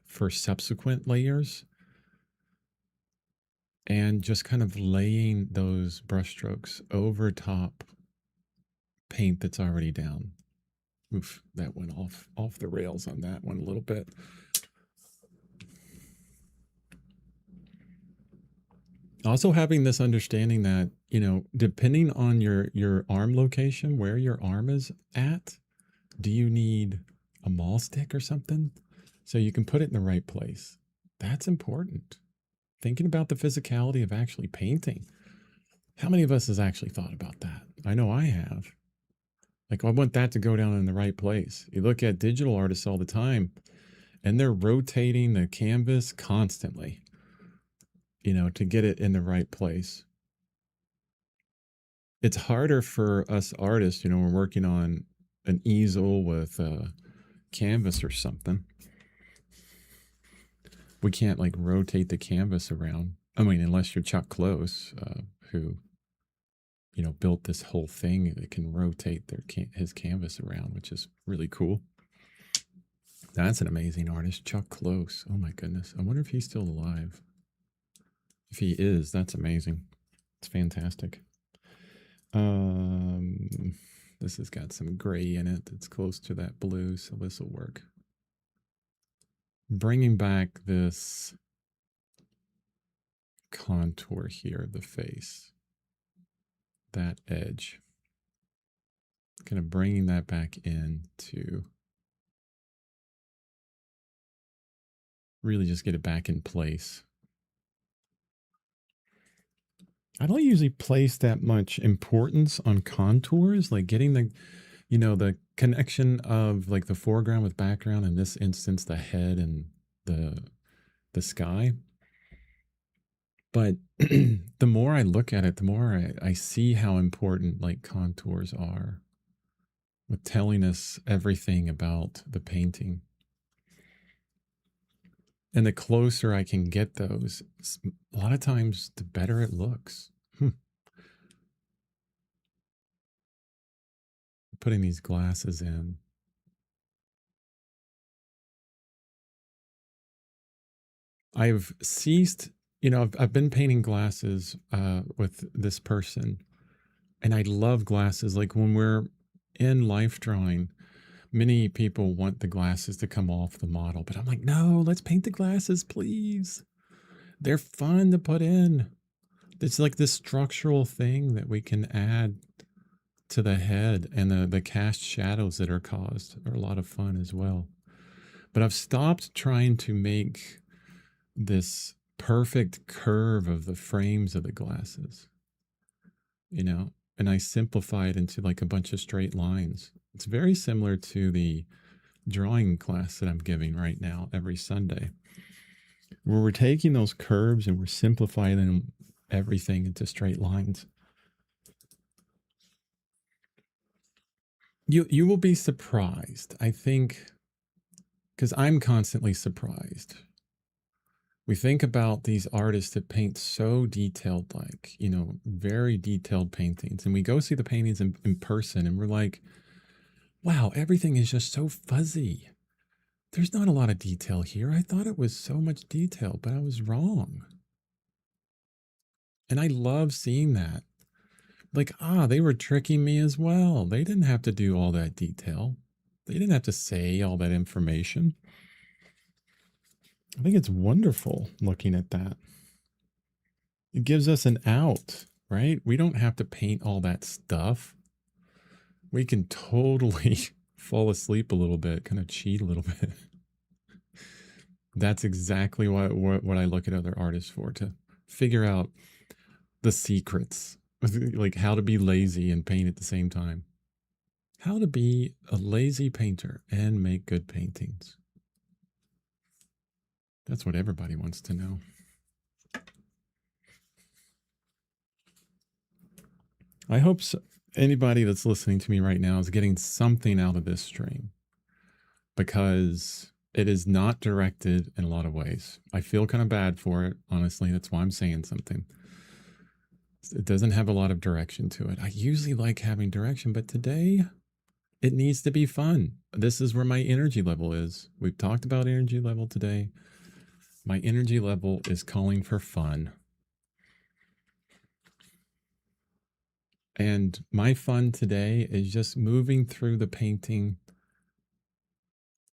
for subsequent layers and just kind of laying those brush strokes over top paint that's already down. Oof, that went off the rails on that one a little bit. Also having this understanding that, depending on your arm location, where your arm is at, do you need a maul stick or something? So you can put it in the right place. That's important. Thinking about the physicality of actually painting. How many of us has actually thought about that? I know I have. Like, I want that to go down in the right place. You look at digital artists all the time, and they're rotating the canvas constantly, to get it in the right place. It's harder for us artists, we're working on an easel with a canvas or something. We can't like rotate the canvas around. I mean, unless you're Chuck Close, who, built this whole thing that can rotate his canvas around, which is really cool. That's an amazing artist, Chuck Close. Oh my goodness. I wonder if he's still alive. If he is, that's amazing. It's fantastic. This has got some gray in it. It's close to that blue, so this will work. Bringing back this contour here of the face, that edge, kind of bringing that back in to really just get it back in place. I don't usually place that much importance on contours, like getting the, the connection of like the foreground with background, in this instance, the head and the sky. But the more I look at it, the more I see how important like contours are with telling us everything about the painting. And the closer I can get those, a lot of times, the better it looks. Putting these glasses in. I've ceased, I've been painting glasses with this person, and I love glasses. Like when we're in life drawing, many people want the glasses to come off the model, but I'm like, no, let's paint the glasses, please. They're fun to put in. It's like this structural thing that we can add to the head, and the cast shadows that are caused are a lot of fun as well. But I've stopped trying to make this perfect curve of the frames of the glasses, you know, and I simplify it into like a bunch of straight lines. It's very similar to the drawing class that I'm giving right now every Sunday, where we're taking those curves and we're simplifying everything into straight lines. You will be surprised, I think, because I'm constantly surprised. We think about these artists that paint so detailed, like, you know, very detailed paintings, and we go see the paintings in person and we're like, wow, everything is just so fuzzy. There's not a lot of detail here. I thought it was so much detail, but I was wrong. And I love seeing that. Like, they were tricking me as well. They didn't have to do all that detail. They didn't have to say all that information. I think it's wonderful looking at that. It gives us an out, right? We don't have to paint all that stuff. We can totally fall asleep a little bit, kind of cheat a little bit. That's exactly what I look at other artists for, to figure out the secrets, like how to be lazy and paint at the same time. How to be a lazy painter and make good paintings. That's what everybody wants to know. I hope anybody that's listening to me right now is getting something out of this stream, because it is not directed in a lot of ways. I feel kind of bad for it, honestly. That's why I'm saying something. It doesn't have a lot of direction to it. I usually like having direction, but today it needs to be fun. This is where my energy level is. We've talked about energy level today. My energy level is calling for fun. And my fun today is just moving through the painting,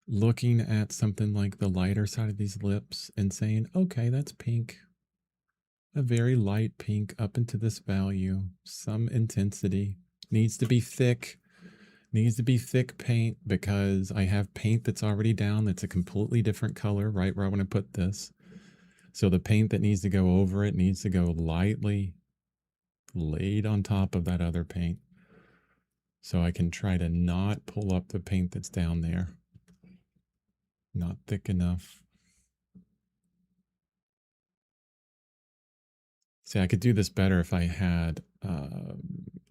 looking at something like the lighter side of these lips and saying, okay, that's pink. A very light pink up into this value, some intensity. Needs to be thick. Needs to be thick paint, because I have paint that's already down that's a completely different color right where I want to put this. So the paint that needs to go over it needs to go lightly laid on top of that other paint. So I can try to not pull up the paint that's down there. Not thick enough. See, I could do this better if I had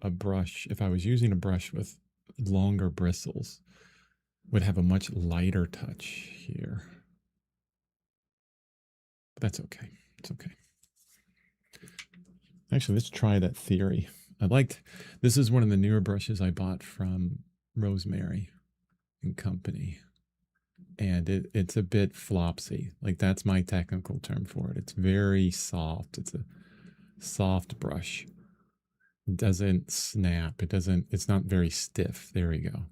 a brush. If I was using a brush with longer bristles, would have a much lighter touch here. But that's okay. It's okay. Actually, let's try that theory. This is one of the newer brushes I bought from Rosemary and Company. And it's a bit flopsy. Like, that's my technical term for it. It's very soft. It's a soft brush. It doesn't snap. It's not very stiff. There we go.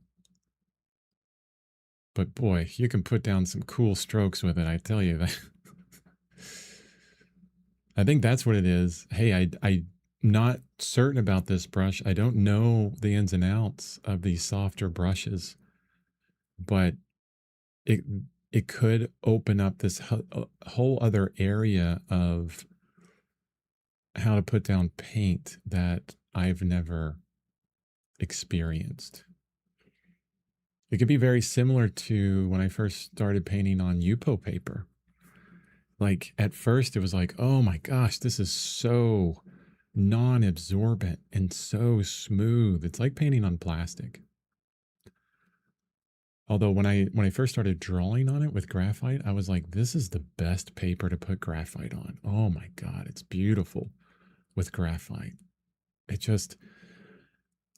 But boy, you can put down some cool strokes with it, I tell you that. I think that's what it is. Hey, I'm not certain about this brush. I don't know the ins and outs of these softer brushes, but it could open up this whole other area of how to put down paint that I've never experienced. It could be very similar to when I first started painting on Yupo paper. Like, at first it was like, oh my gosh, this is so non-absorbent and so smooth. It's like painting on plastic. Although when I first started drawing on it with graphite, I was like, this is the best paper to put graphite on. Oh my God, it's beautiful with graphite. It just,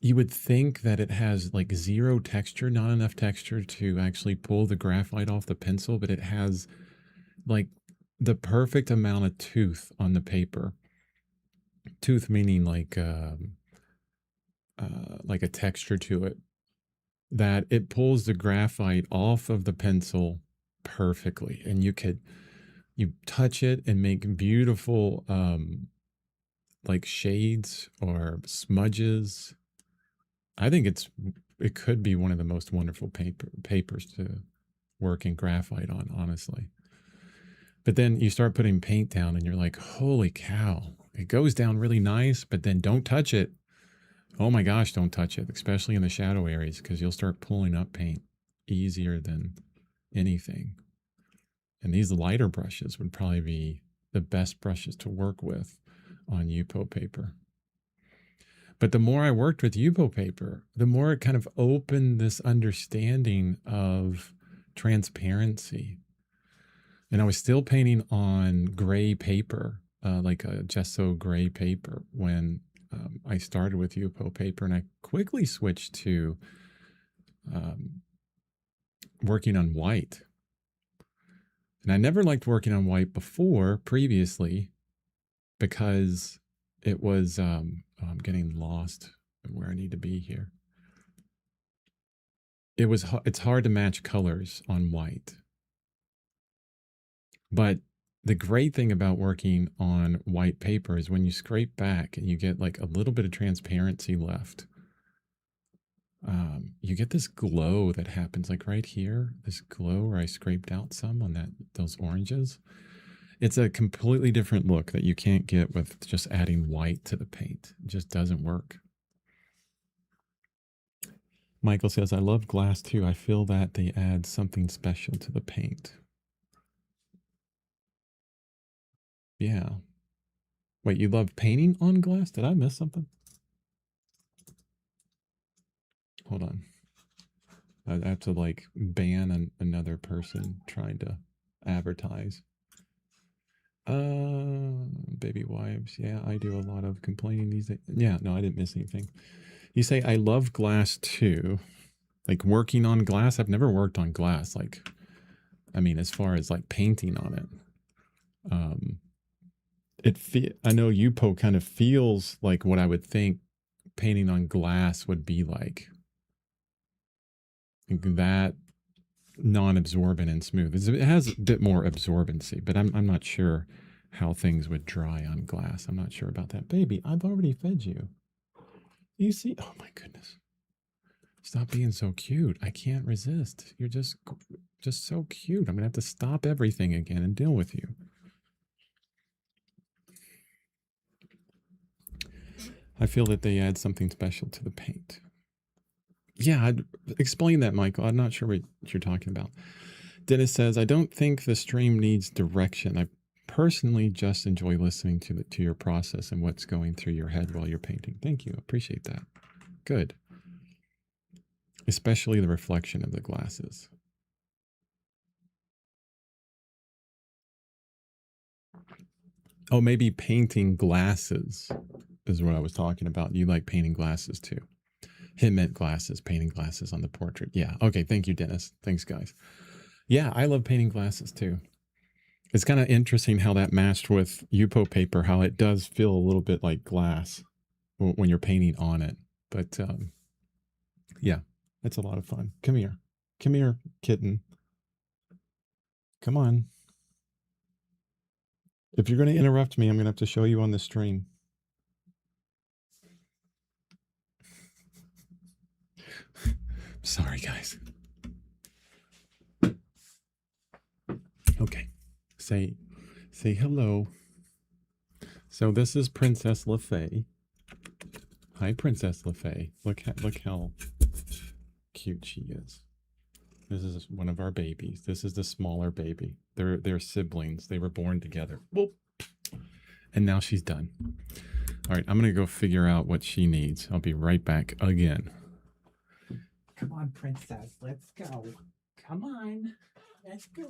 you would think that it has like zero texture, not enough texture to actually pull the graphite off the pencil, but it has like the perfect amount of tooth on the paper. Tooth meaning like a texture to it, that it pulls the graphite off of the pencil perfectly. And you touch it and make beautiful like shades or smudges. I think it could be one of the most wonderful papers to work in graphite on, honestly. But then you start putting paint down and you're like, holy cow, it goes down really nice, but then don't touch it. Oh my gosh, don't touch it, especially in the shadow areas, because you'll start pulling up paint easier than anything. And these lighter brushes would probably be the best brushes to work with on Yupo paper. But the more I worked with Yupo paper, the more it kind of opened this understanding of transparency. And I was still painting on gray paper, like a gesso gray paper, when I started with Yupo paper, and I quickly switched to working on white. And I never liked working on white previously, because it was, I'm getting lost where I need to be here. It's hard to match colors on white. But the great thing about working on white paper is when you scrape back and you get like a little bit of transparency left, you get this glow that happens like right here, this glow where I scraped out some on those oranges. It's a completely different look that you can't get with just adding white to the paint. It just doesn't work. Michael says, I love glass too. I feel that they add something special to the paint. Yeah. Wait, you love painting on glass? Did I miss something? Hold on. I have to like ban another person trying to advertise. Baby wives. Yeah, I do a lot of complaining these days. Yeah, no, I didn't miss anything. You say, I love glass too. Like working on glass. I've never worked on glass. Like, I mean, as far as like painting on it. I know Yupo kind of feels like what I would think painting on glass would be like. That non-absorbent and smooth. It has a bit more absorbency, but I'm not sure how things would dry on glass. I'm not sure about that. Baby, I've already fed you. You see? Oh my goodness. Stop being so cute. I can't resist. You're just so cute. I'm going to have to stop everything again and deal with you. I feel that they add something special to the paint. Yeah, I'd explain that, Michael. I'm not sure what you're talking about. Dennis says, I don't think the stream needs direction. I personally just enjoy listening to your process and what's going through your head while you're painting. Thank you. Appreciate that. Good. Especially the reflection of the glasses. Oh, maybe painting glasses is what I was talking about. You like painting glasses too. Him meant glasses, painting glasses on the portrait. Yeah. Okay. Thank you, Dennis. Thanks, guys. Yeah, I love painting glasses too. It's kind of interesting how that matched with Yupo paper, how it does feel a little bit like glass when you're painting on it. But yeah, it's a lot of fun. Come here. Come here, kitten. Come on. If you're going to interrupt me, I'm going to have to show you on the stream. Sorry, guys. Okay. Say hello. So this is Princess LaFay. Hi, Princess LaFay. Look how cute she is. This is one of our babies. This is the smaller baby. They're siblings. They were born together. Whoop. And now she's done. All right, I'm going to go figure out what she needs. I'll be right back again. Come on, Princess. Let's go. Come on. Let's go.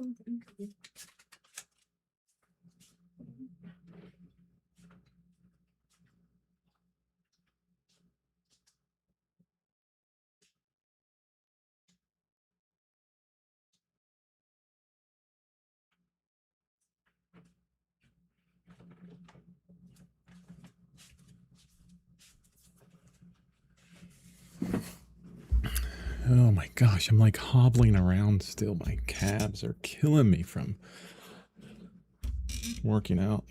Oh my gosh, I'm like hobbling around still. My calves are killing me from working out.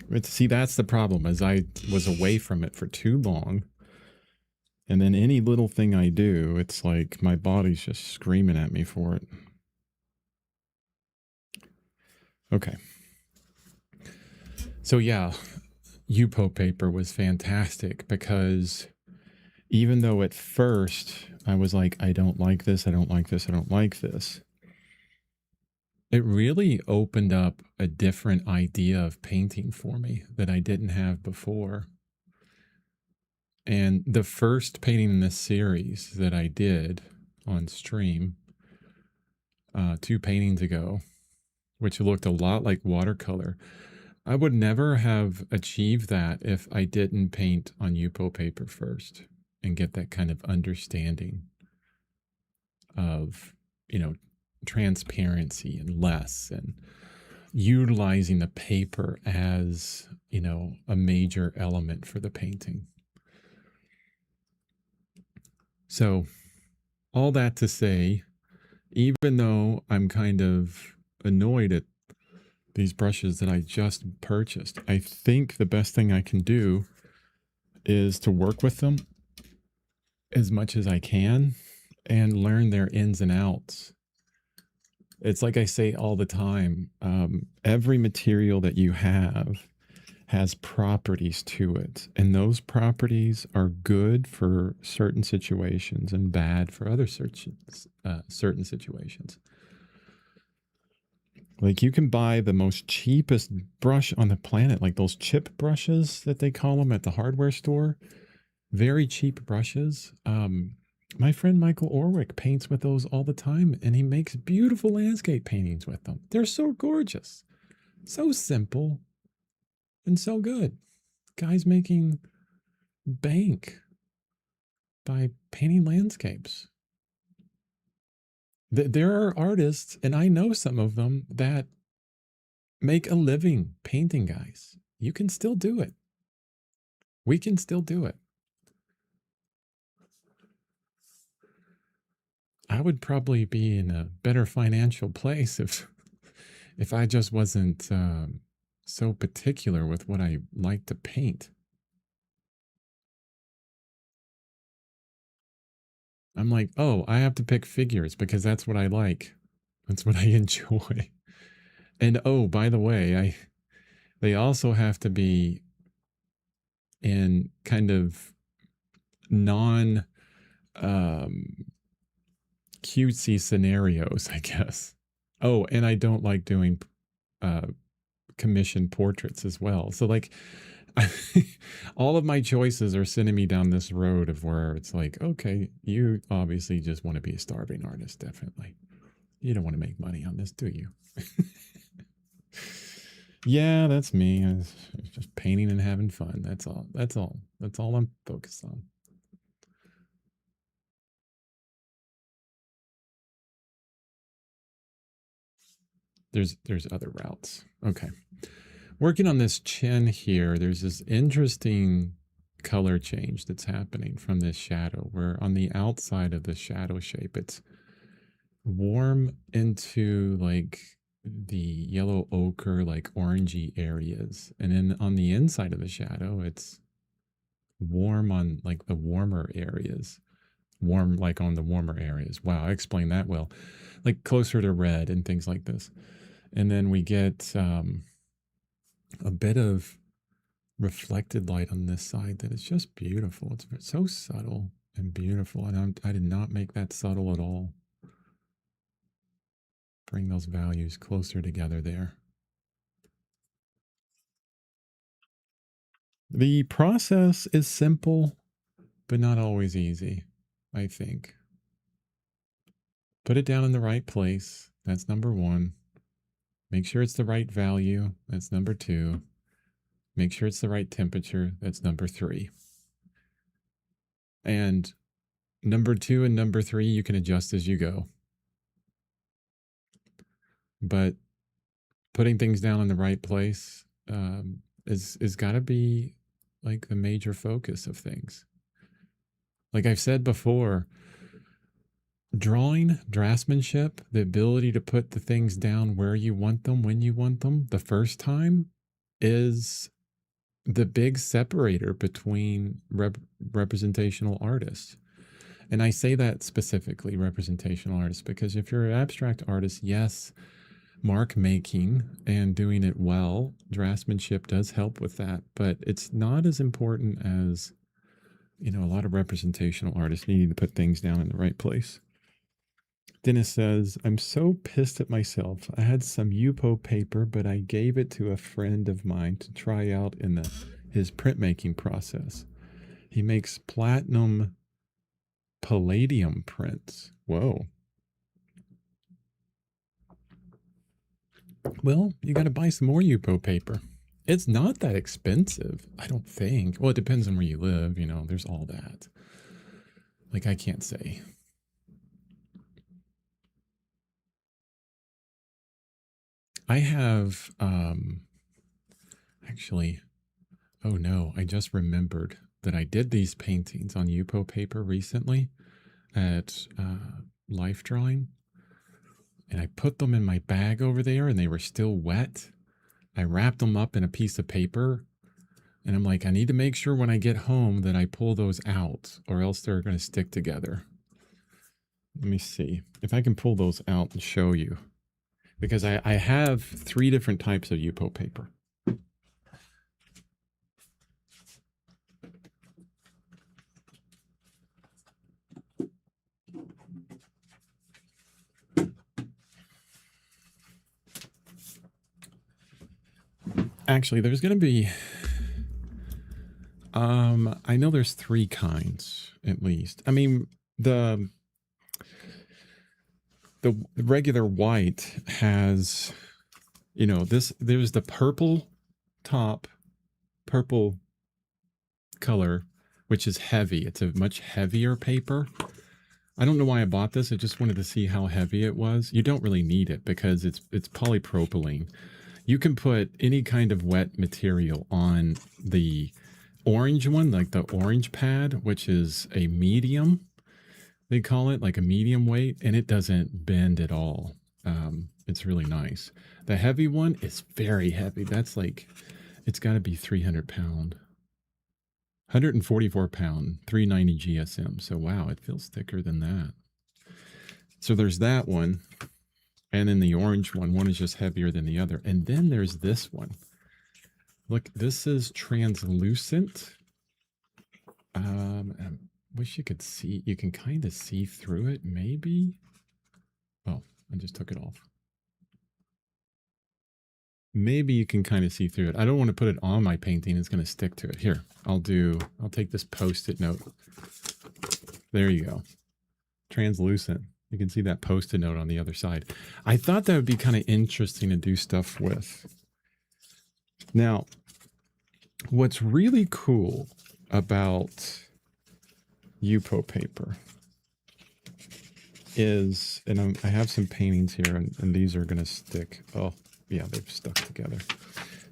But see, that's the problem, is I was away from it for too long. And then any little thing I do, it's like my body's just screaming at me for it. Okay. So yeah, Yupo paper was fantastic because even though at first I was like, I don't like this, I don't like this, I don't like this, it really opened up a different idea of painting for me that I didn't have before. And the first painting in this series that I did on stream 2 paintings ago, which looked a lot like watercolor, I would never have achieved that if I didn't paint on Yupo paper first and get that kind of understanding of, you know, transparency and less and utilizing the paper as, you know, a major element for the painting. So, all that to say, even though I'm kind of annoyed at these brushes that I just purchased, I think the best thing I can do is to work with them as much as I can and learn their ins and outs. It's like I say all the time, every material that you have has properties to it, and those properties are good for certain situations and bad for other certain situations. Like you can buy the most cheapest brush on the planet, like those chip brushes that they call them at the hardware store. Very cheap brushes. My friend Michael Orwick paints with those all the time, and he makes beautiful landscape paintings with them. They're so gorgeous, so simple, and so good. Guy's making bank by painting landscapes. There are artists, and I know some of them, that make a living painting, guys. You can still do it. We can still do it. I would probably be in a better financial place if I just wasn't so particular with what I like to paint. I'm like, oh, I have to pick figures because that's what I like. That's what I enjoy. And oh, by the way, they also have to be in kind of non cutesy scenarios, I guess. Oh, and I don't like doing commissioned portraits as well. So like all of my choices are sending me down this road of where it's like, okay, you obviously just want to be a starving artist, definitely. You don't want to make money on this, do you? Yeah, that's me. It's just painting and having fun. That's all. That's all. That's all I'm focused on. There's other routes. Okay. Working on this chin here, there's this interesting color change that's happening from this shadow, where on the outside of the shadow shape, it's warm into like the yellow ochre, like orangey areas. And then on the inside of the shadow, it's warm on like the warmer areas. Warm, like on the warmer areas. Wow, I explained that well. Like closer to red and things like this. And then we get a bit of reflected light on this side that is just beautiful. It's so subtle and beautiful. And I did not make that subtle at all. Bring those values closer together there. The process is simple, but not always easy, I think. Put it down in the right place. That's number one. Make sure it's the right value. That's number two. Make sure it's the right temperature. That's number three. And number two and number three, you can adjust as you go. But putting things down in the right place is got to be like the major focus of things. Like I've said before, drawing, draftsmanship, the ability to put the things down where you want them, when you want them, the first time is the big separator between representational artists. And I say that specifically, representational artists, because if you're an abstract artist, yes, mark making and doing it well. Draftsmanship does help with that, but it's not as important as, a lot of representational artists needing to put things down in the right place. Dennis says, I'm so pissed at myself. I had some Yupo paper, but I gave it to a friend of mine to try out in his printmaking process. He makes platinum palladium prints. Whoa. Well, you got to buy some more Yupo paper. It's not that expensive, I don't think. Well, it depends on where you live. There's all that. Like, I can't say. I have, actually, oh no, I just remembered that I did these paintings on Yupo paper recently at Life Drawing. And I put them in my bag over there and they were still wet. I wrapped them up in a piece of paper and I'm like, I need to make sure when I get home that I pull those out or else they're going to stick together. Let me see if I can pull those out and show you, because I have 3 different types of Yupo paper. Actually, there's going to be, I know there's 3 kinds at least. I mean, the regular white has, there's the purple top, purple color, which is heavy. It's a much heavier paper. I don't know why I bought this. I just wanted to see how heavy it was. You don't really need it because it's polypropylene. You can put any kind of wet material on the orange one, like the orange pad, which is a medium. They call it like a medium weight, and it doesn't bend at all. It's really nice. The heavy one is very heavy. That's like, it's got to be 300 pound, 144 pound, 390 GSM. So wow, it feels thicker than that. So there's that one. And then the orange one is just heavier than the other. And then there's this one. Look, this is translucent. I wish you could see. You can kind of see through it, maybe. Oh, I just took it off. Maybe you can kind of see through it. I don't want to put it on my painting. It's going to stick to it. Here, I'll take this Post-it note. There you go. Translucent. You can see that Post-it note on the other side. I thought that would be kind of interesting to do stuff with. Now, what's really cool about Yupo paper is, and I have some paintings here, and these are going to stick. Oh, yeah, they've stuck together.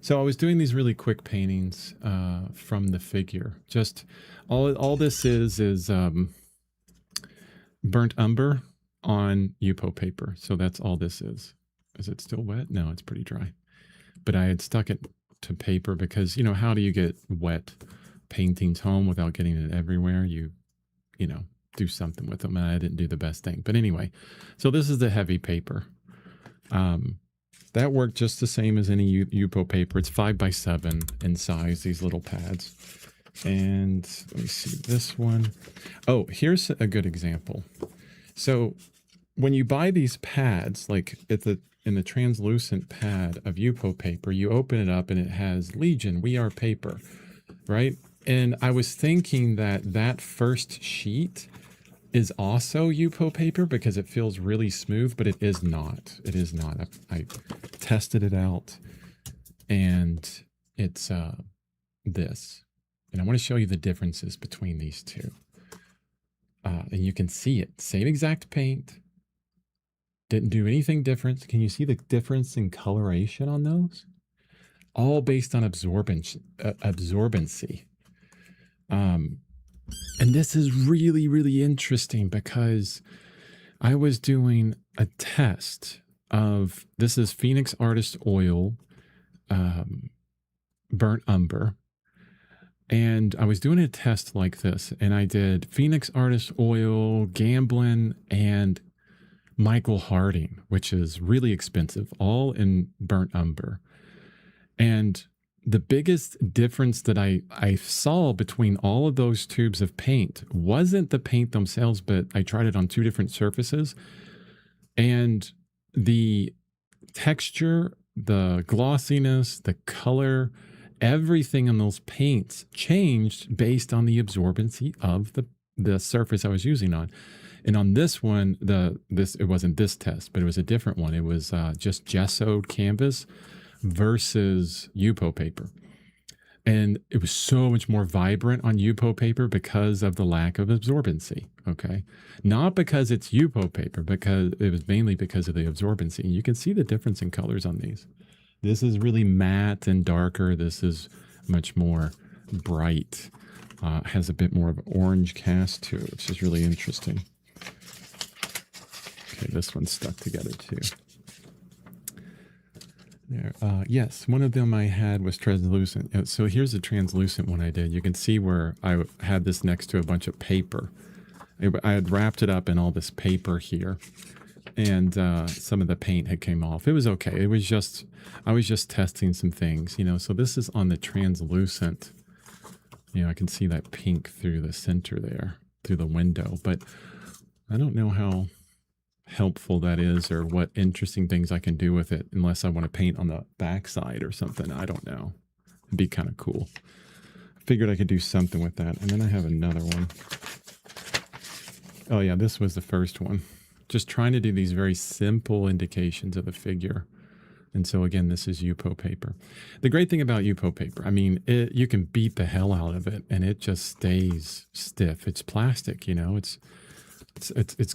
So I was doing these really quick paintings from the figure. Just all this is burnt umber on Yupo paper. So that's all this is. Is it still wet? No, it's pretty dry. But I had stuck it to paper because, how do you get wet paintings home without getting it everywhere? You do something with them. And I didn't do the best thing. But anyway, so this is the heavy paper. That worked just the same as any Yupo paper. It's 5x7 in size, these little pads. And let me see this one. Oh, here's a good example. So when you buy these pads, like in the translucent pad of Yupo paper, you open it up and it has Legion, We Are Paper, right? And I was thinking that first sheet is also Yupo paper because it feels really smooth, but it is not. It is not. I tested it out and it's this. And I want to show you the differences between these two. And you can see it. Same exact paint. Didn't do anything different. Can you see the difference in coloration on those? All based on absorbency. And this is really, really interesting because I was doing a test of, this is Phoenix Artist Oil, burnt umber. And I was doing a test like this, and I did Phoenix Artist Oil, Gamblin, and Michael Harding, which is really expensive, all in burnt umber. And the biggest difference that I saw between all of those tubes of paint wasn't the paint themselves, but I tried it on two different surfaces. And the texture, the glossiness, the color, everything on those paints changed based on the absorbency of the surface I was using on. And on this one, it wasn't this test, but it was a different one. It was just gessoed canvas versus Yupo paper. And it was so much more vibrant on Yupo paper because of the lack of absorbency. Okay. Not because it's Yupo paper, because it was mainly because of the absorbency. You can see the difference in colors on these. This is really matte and darker. This is much more bright. Has a bit more of orange cast to it, which is really interesting. Okay, this one's stuck together too. There. Yes, one of them I had was translucent. So here's a translucent one I did. You can see where I had this next to a bunch of paper. I had wrapped it up in all this paper here, and some of the paint had came off. It was okay. It was just, I was just testing some things, you know. So this is on the translucent. You know, I can see that pink through the center there, through the window, but I don't know how helpful that is or what interesting things I can do with it, unless I want to paint on the backside or something. I don't know. It'd be kind of cool. I figured I could do something with that. And then I have another one. Oh yeah, this was the first one. Just trying to do these very simple indications of a figure. And so again, this is Yupo paper. The great thing about Yupo paper, I mean, you can beat the hell out of it and it just stays stiff. It's plastic, you know, it's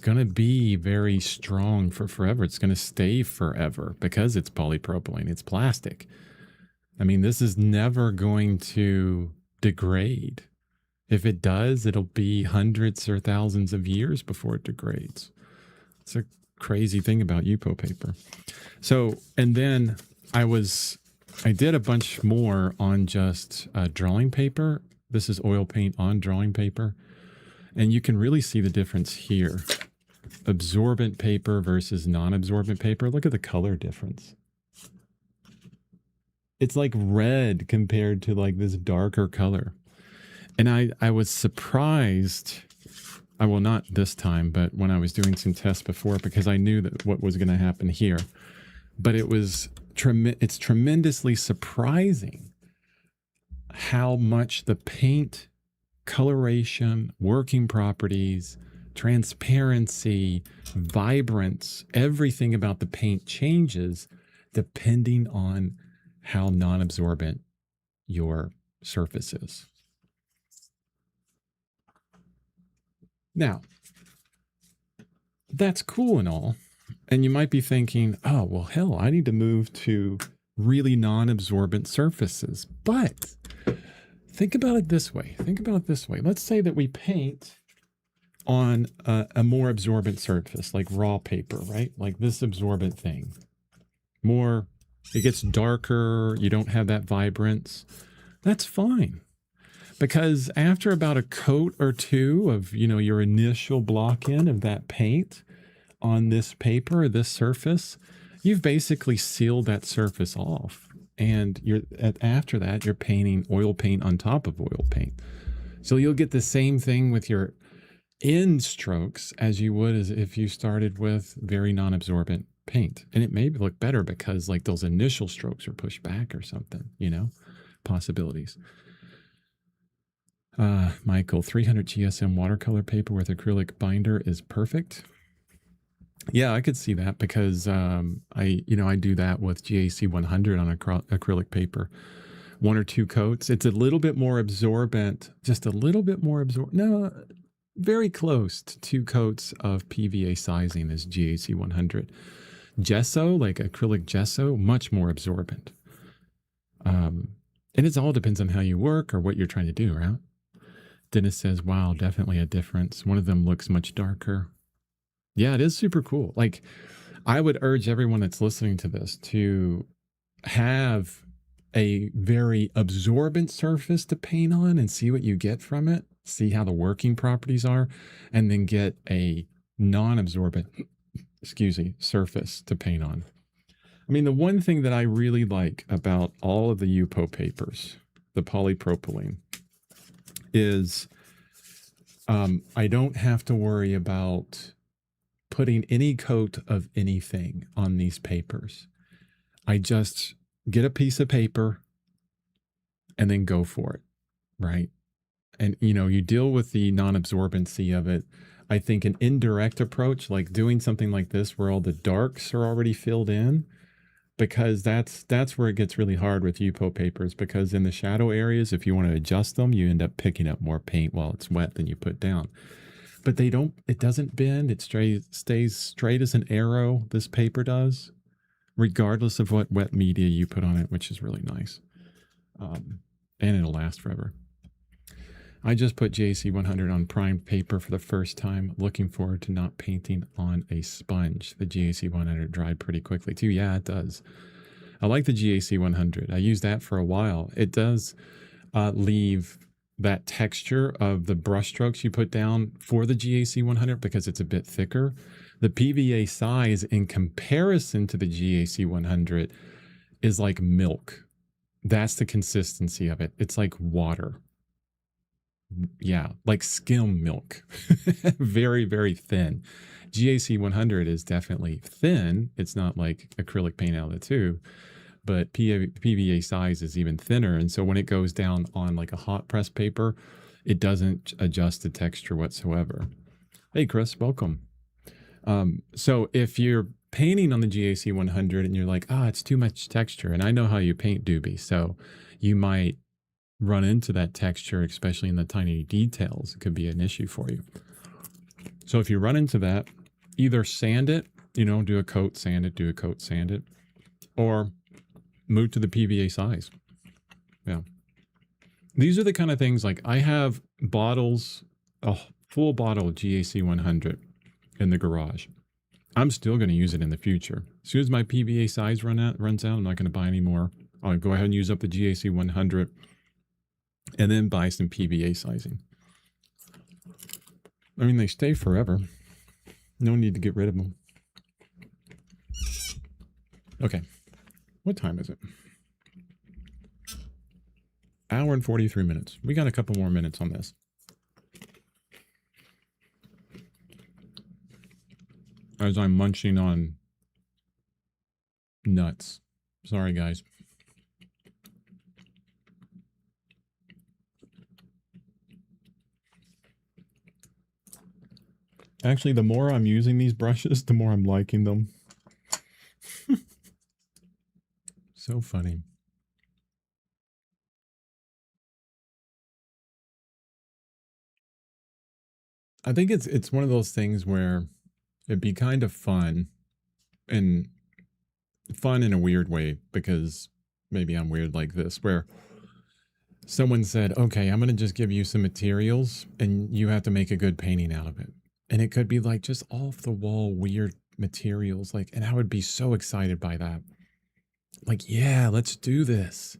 going to be very strong for forever. It's going to stay forever because it's polypropylene. It's plastic. I mean, this is never going to degrade. If it does, it'll be hundreds or thousands of years before it degrades. It's a crazy thing about Yupo paper. So, and then I did a bunch more on just drawing paper. This is oil paint on drawing paper. And you can really see the difference here. Absorbent paper versus non-absorbent paper. Look at the color difference. It's like red compared to like this darker color. And I was surprised. Well, not this time, but when I was doing some tests before, because I knew that what was going to happen here. But it's tremendously surprising how much the paint coloration, working properties, transparency, vibrance, everything about the paint changes depending on how non-absorbent your surface is. Now, that's cool and all. And you might be thinking, oh, well, hell, I need to move to really non-absorbent surfaces. But think about it this way. Let's say that we paint on a more absorbent surface, like raw paper, right? Like this absorbent thing. It gets darker. You don't have that vibrance. That's fine. Because after about a coat or two of, you know, your initial block-in of that paint on this paper, this surface, you've basically sealed that surface off. And after that, you're painting oil paint on top of oil paint. So you'll get the same thing with your end strokes as you would as if you started with very non-absorbent paint. And it may look better because like those initial strokes are pushed back or something, you know, possibilities. Michael, 300 GSM watercolor paper with acrylic binder is perfect. Yeah, I could see that because I do that with GAC 100 on acrylic paper. One or two coats. It's a little bit more absorbent, just a little bit more absorbent. No, very close to 2 coats of PVA sizing is GAC 100. Gesso, like acrylic gesso, much more absorbent. And it all depends on how you work or what you're trying to do, right? Dennis says, wow, definitely a difference. One of them looks much darker. Yeah, it is super cool. Like, I would urge everyone that's listening to this to have a very absorbent surface to paint on and see what you get from it. See how the working properties are, and then get a non-absorbent surface to paint on. I mean, the one thing that I really like about all of the Yupo papers, the polypropylene, is I don't have to worry about putting any coat of anything on these papers. I just get a piece of paper and then go for it, right? And, you deal with the non-absorbency of it. I think an indirect approach, like doing something like this where all the darks are already filled in, because that's where it gets really hard with Yupo papers, because in the shadow areas, if you want to adjust them, you end up picking up more paint while it's wet than you put down. But it doesn't bend. It stays straight as an arrow. This paper does, regardless of what wet media you put on it, which is really nice. And it'll last forever. I just put GAC 100 on primed paper for the first time. Looking forward to not painting on a sponge. The GAC 100 dried pretty quickly too. Yeah, it does. I like the GAC 100. I used that for a while. It does leave that texture of the brush strokes you put down for the GAC 100 because it's a bit thicker. The PVA size in comparison to the GAC 100 is like milk. That's the consistency of it. It's like water. Yeah, like skim milk. Very, very thin. GAC 100 is definitely thin. It's not like acrylic paint out of the tube, but PVA size is even thinner. And so when it goes down on like a hot press paper, it doesn't adjust the texture whatsoever. Hey, Chris, welcome. So if you're painting on the GAC 100 and you're like, it's too much texture. And I know how you paint, Doobie. So you might run into that texture, especially in the tiny details. It could be an issue for you. So if you run into that, either sand it, do a coat, sand it, do a coat, sand it, or move to the PVA size. Yeah. These are the kind of things, like I have bottles, a full bottle of GAC 100 in the garage. I'm still going to use it in the future. As soon as my PVA size runs out, I'm not going to buy any more. I'll go ahead and use up the GAC 100 and then buy some PVA sizing. I mean, they stay forever. No need to get rid of them. Okay. What time is it? Hour and 43 minutes. We got a couple more minutes on this. As I'm munching on nuts. Sorry, guys. Actually, the more I'm using these brushes, the more I'm liking them. So funny. I think it's one of those things where it'd be kind of fun, and fun in a weird way, because maybe I'm weird like this, where someone said, okay, I'm going to just give you some materials and you have to make a good painting out of it. And it could be like just off the wall, weird materials. Like, and I would be so excited by that. Like, yeah, let's do this.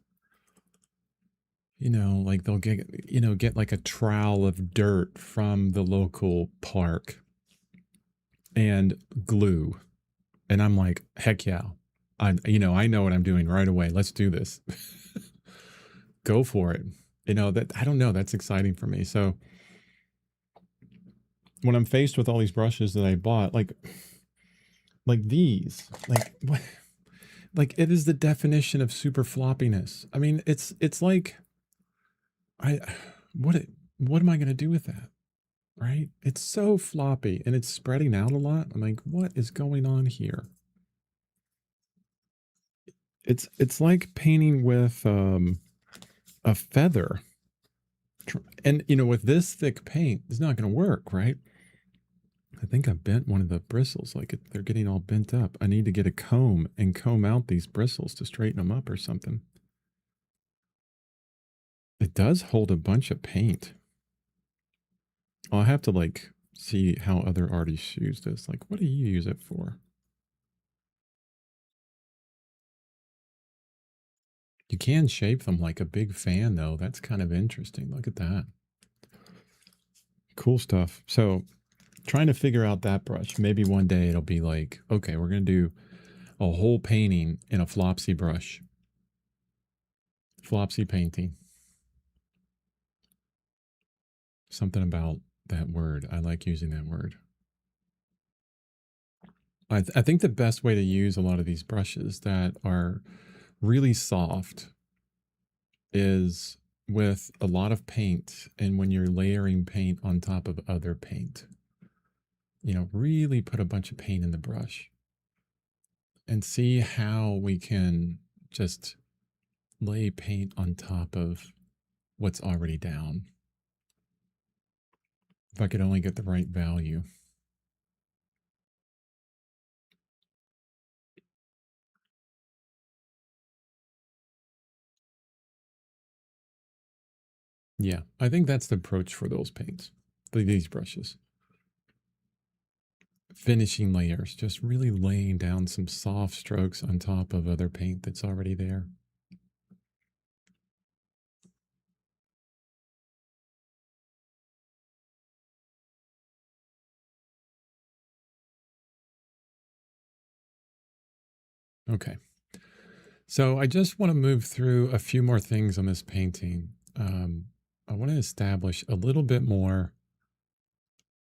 Like they'll get like a trowel of dirt from the local park and glue. And I'm like, heck yeah. I know what I'm doing right away. Let's do this. Go for it. That, I don't know. That's exciting for me. So when I'm faced with all these brushes that I bought, like these, like what, like it is the definition of super floppiness. I mean, it's like, what am I going to do with that? Right? It's so floppy and it's spreading out a lot. I'm like, what is going on here? It's like painting with a feather. And with this thick paint, it's not going to work, right? I think I bent one of the bristles, like they're getting all bent up. I need to get a comb and comb out these bristles to straighten them up or something. It does hold a bunch of paint. I'll have to see how other artists use this. Like, what do you use it for? You can shape them like a big fan, though. That's kind of interesting. Look at that. Cool stuff. So Trying to figure out that brush. Maybe one day it'll be like, okay, we're going to do a whole painting in a Flopsy brush. Flopsy painting. Something about that word. I like using that word. I think the best way to use a lot of these brushes that are really soft is with a lot of paint, and when you're layering paint on top of other paint. You know, really put a bunch of paint in the brush and see how we can just lay paint on top of what's already down. If I could only get the right value. Yeah, I think that's the approach for those paints, these brushes. Finishing layers, just really laying down some soft strokes on top of other paint that's already there. Okay. So I just want to move through a few more things on this painting. I want to establish a little bit more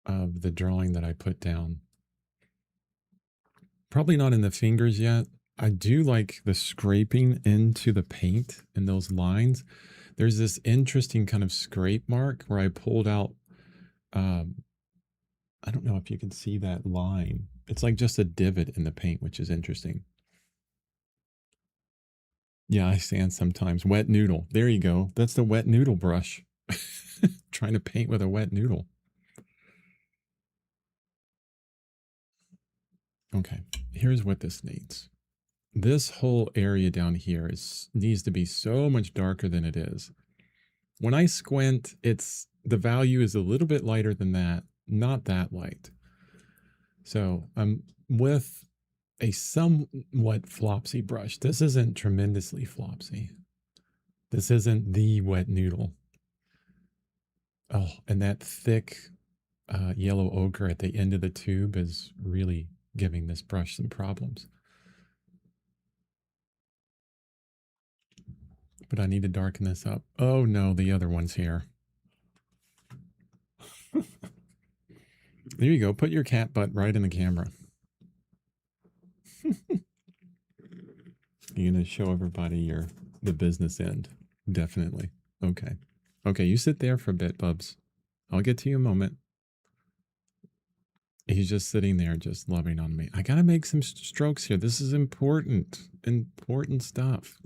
of the drawing that I put down. Probably not in the fingers yet. I do like the scraping into the paint in those lines. There's this interesting kind of scrape mark where I pulled out, um, I don't know if you can see that line. It's like just a divot in the paint, which is interesting. Yeah, I sand sometimes. Wet noodle. There you go. That's the wet noodle brush. Trying to paint with a wet noodle. Okay, here's what this needs. This whole area down here needs to be so much darker than it is. When I squint, the value is a little bit lighter than that, not that light. So I'm with a somewhat flopsy brush. This isn't tremendously flopsy. This isn't the wet noodle. Oh, and that thick yellow ochre at the end of the tube is really giving this brush some problems. But I need to darken this up. Oh no, the other one's here. There you go. Put your cat butt right in the camera. You're going to show everybody the business end. Definitely. Okay. Okay, you sit there for a bit, Bubs. I'll get to you in a moment. He's just sitting there, just loving on me. I got to make some strokes here. This is important. Important stuff.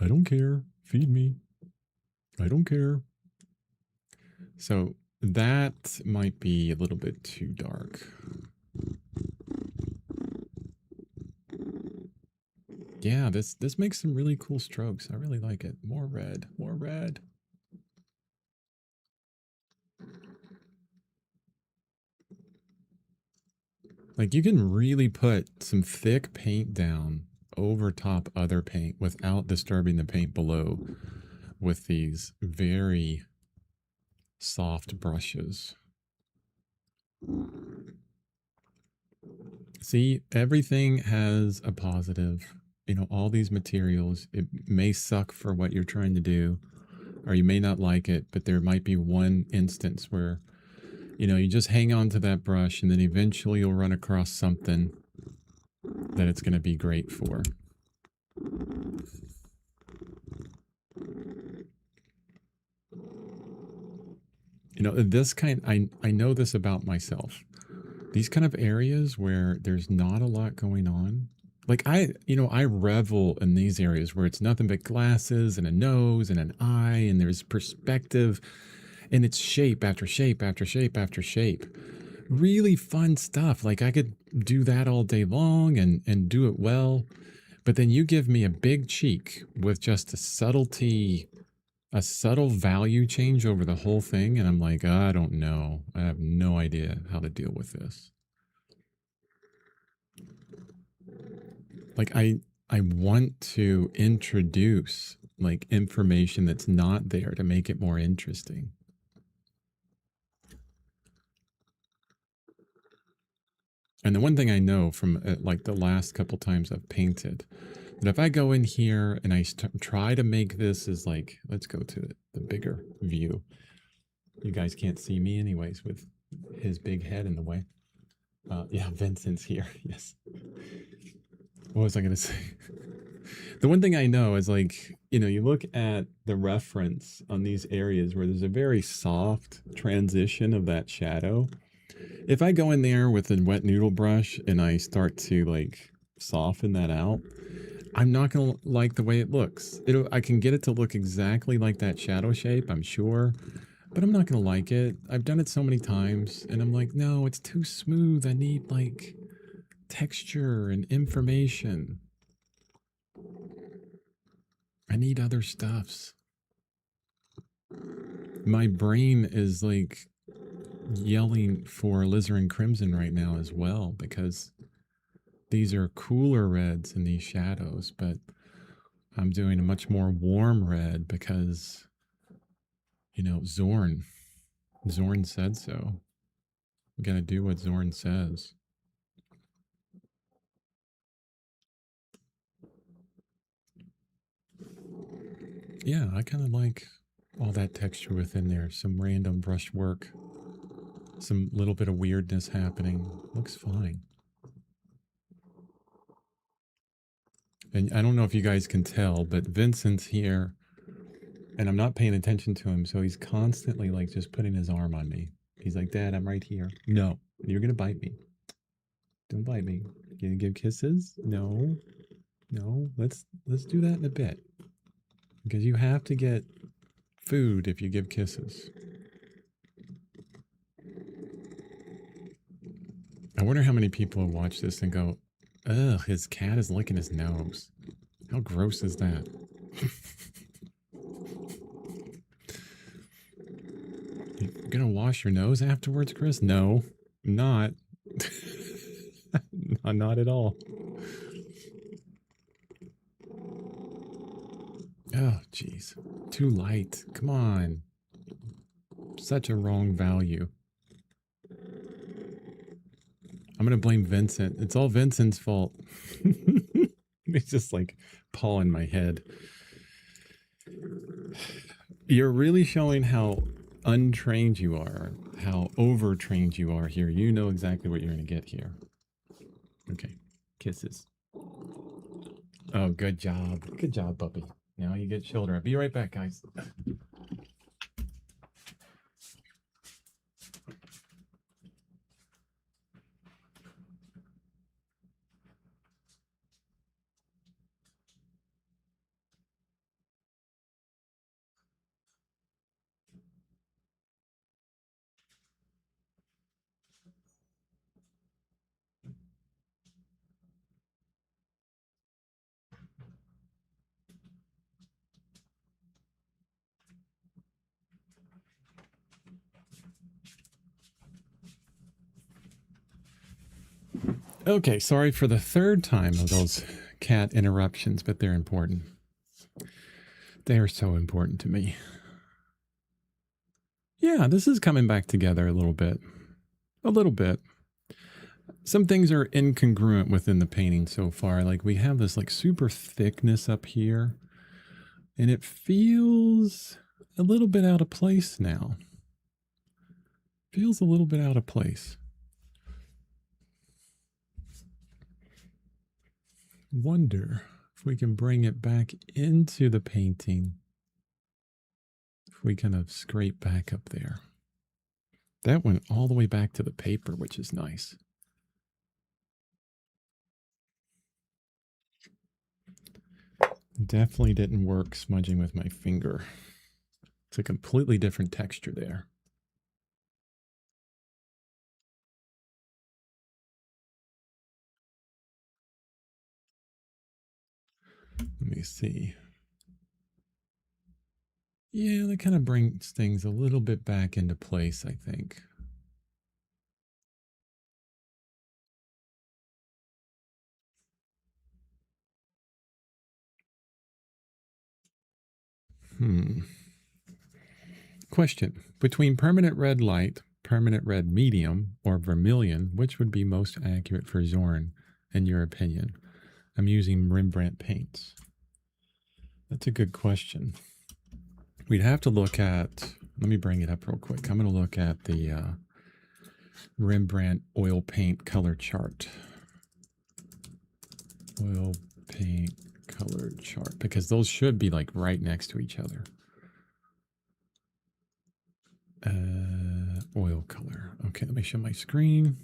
I don't care. Feed me. I don't care. So that might be a little bit too dark. Yeah, this makes some really cool strokes. I really like it. More red, more red. Like you can really put some thick paint down over top other paint without disturbing the paint below with these very soft brushes. See, everything has a positive. You know, all these materials, it may suck for what you're trying to do, or you may not like it, but there might be one instance where, you know, you just hang on to that brush and then eventually you'll run across something that it's going to be great for. You know, this kind, I know this about myself. These kind of areas where there's not a lot going on, like I revel in these areas where it's nothing but glasses and a nose and an eye and there's perspective and it's shape after shape after shape after shape. Really fun stuff. Like I could do that all day long and do it well. But then you give me a big cheek with just a subtle value change over the whole thing. And I'm like, I don't know. I have no idea how to deal with this. Like I want to introduce like information that's not there to make it more interesting. And the one thing I know from like the last couple times I've painted, that if I go in here and I try to make this as like, let's go to the bigger view. You guys can't see me anyways with his big head in the way. Yeah, Vincent's here. Yes. What was I going to say? The one thing I know is like, you look at the reference on these areas where there's a very soft transition of that shadow. If I go in there with a wet noodle brush and I start to like soften that out, I'm not going to like the way it looks. I can get it to look exactly like that shadow shape, I'm sure, but I'm not going to like it. I've done it so many times and I'm like, no, it's too smooth. I need like texture and information. I need other stuffs. My brain is like yelling for alizarin crimson right now as well, because these are cooler reds in these shadows, but I'm doing a much more warm red because, Zorn said so. We got to do what Zorn says. Yeah, I kind of like all that texture within there. Some random brush work. Some little bit of weirdness happening. Looks fine. And I don't know if you guys can tell, but Vincent's here and I'm not paying attention to him. So he's constantly like just putting his arm on me. He's like, Dad, I'm right here. No, you're going to bite me. Don't bite me. You gonna give kisses? No. Let's do that in a bit. Because you have to get food if you give kisses. I wonder how many people have watched this and go, ugh, his cat is licking his nose. How gross is that? You're gonna wash your nose afterwards, Chris? No, I'm not. Not at all. Oh, jeez. Too light. Come on. Such a wrong value. I'm going to blame Vincent. It's all Vincent's fault. He's just like pawing my head. You're really showing how untrained you are, how overtrained you are here. You know exactly what you're going to get here. Okay. Kisses. Oh, good job. Good job, puppy. Now you get shoulder. I'll be right back, guys. Okay, sorry for the third time of those cat interruptions, but they're important. They are so important to me. Yeah, this is coming back together a little bit. A little bit. Some things are incongruent within the painting so far. Like we have this like super thickness up here, and it feels a little bit out of place now. Feels a little bit out of place. Wonder if we can bring it back into the painting. If we kind of scrape back up there. That went all the way back to the paper, which is nice. Definitely didn't work smudging with my finger. It's a completely different texture there. Let me see. Yeah, that kind of brings things a little bit back into place, I think. Question. Between permanent red light, permanent red medium, or vermilion? Which would be most accurate for Zorn, in your opinion? I'm using Rembrandt paints. That's a good question. We'd have to look at, let me bring it up real quick. I'm going to look at the Rembrandt oil paint color chart. Oil paint color chart, because those should be like right next to each other. Oil color. Okay, let me show my screen.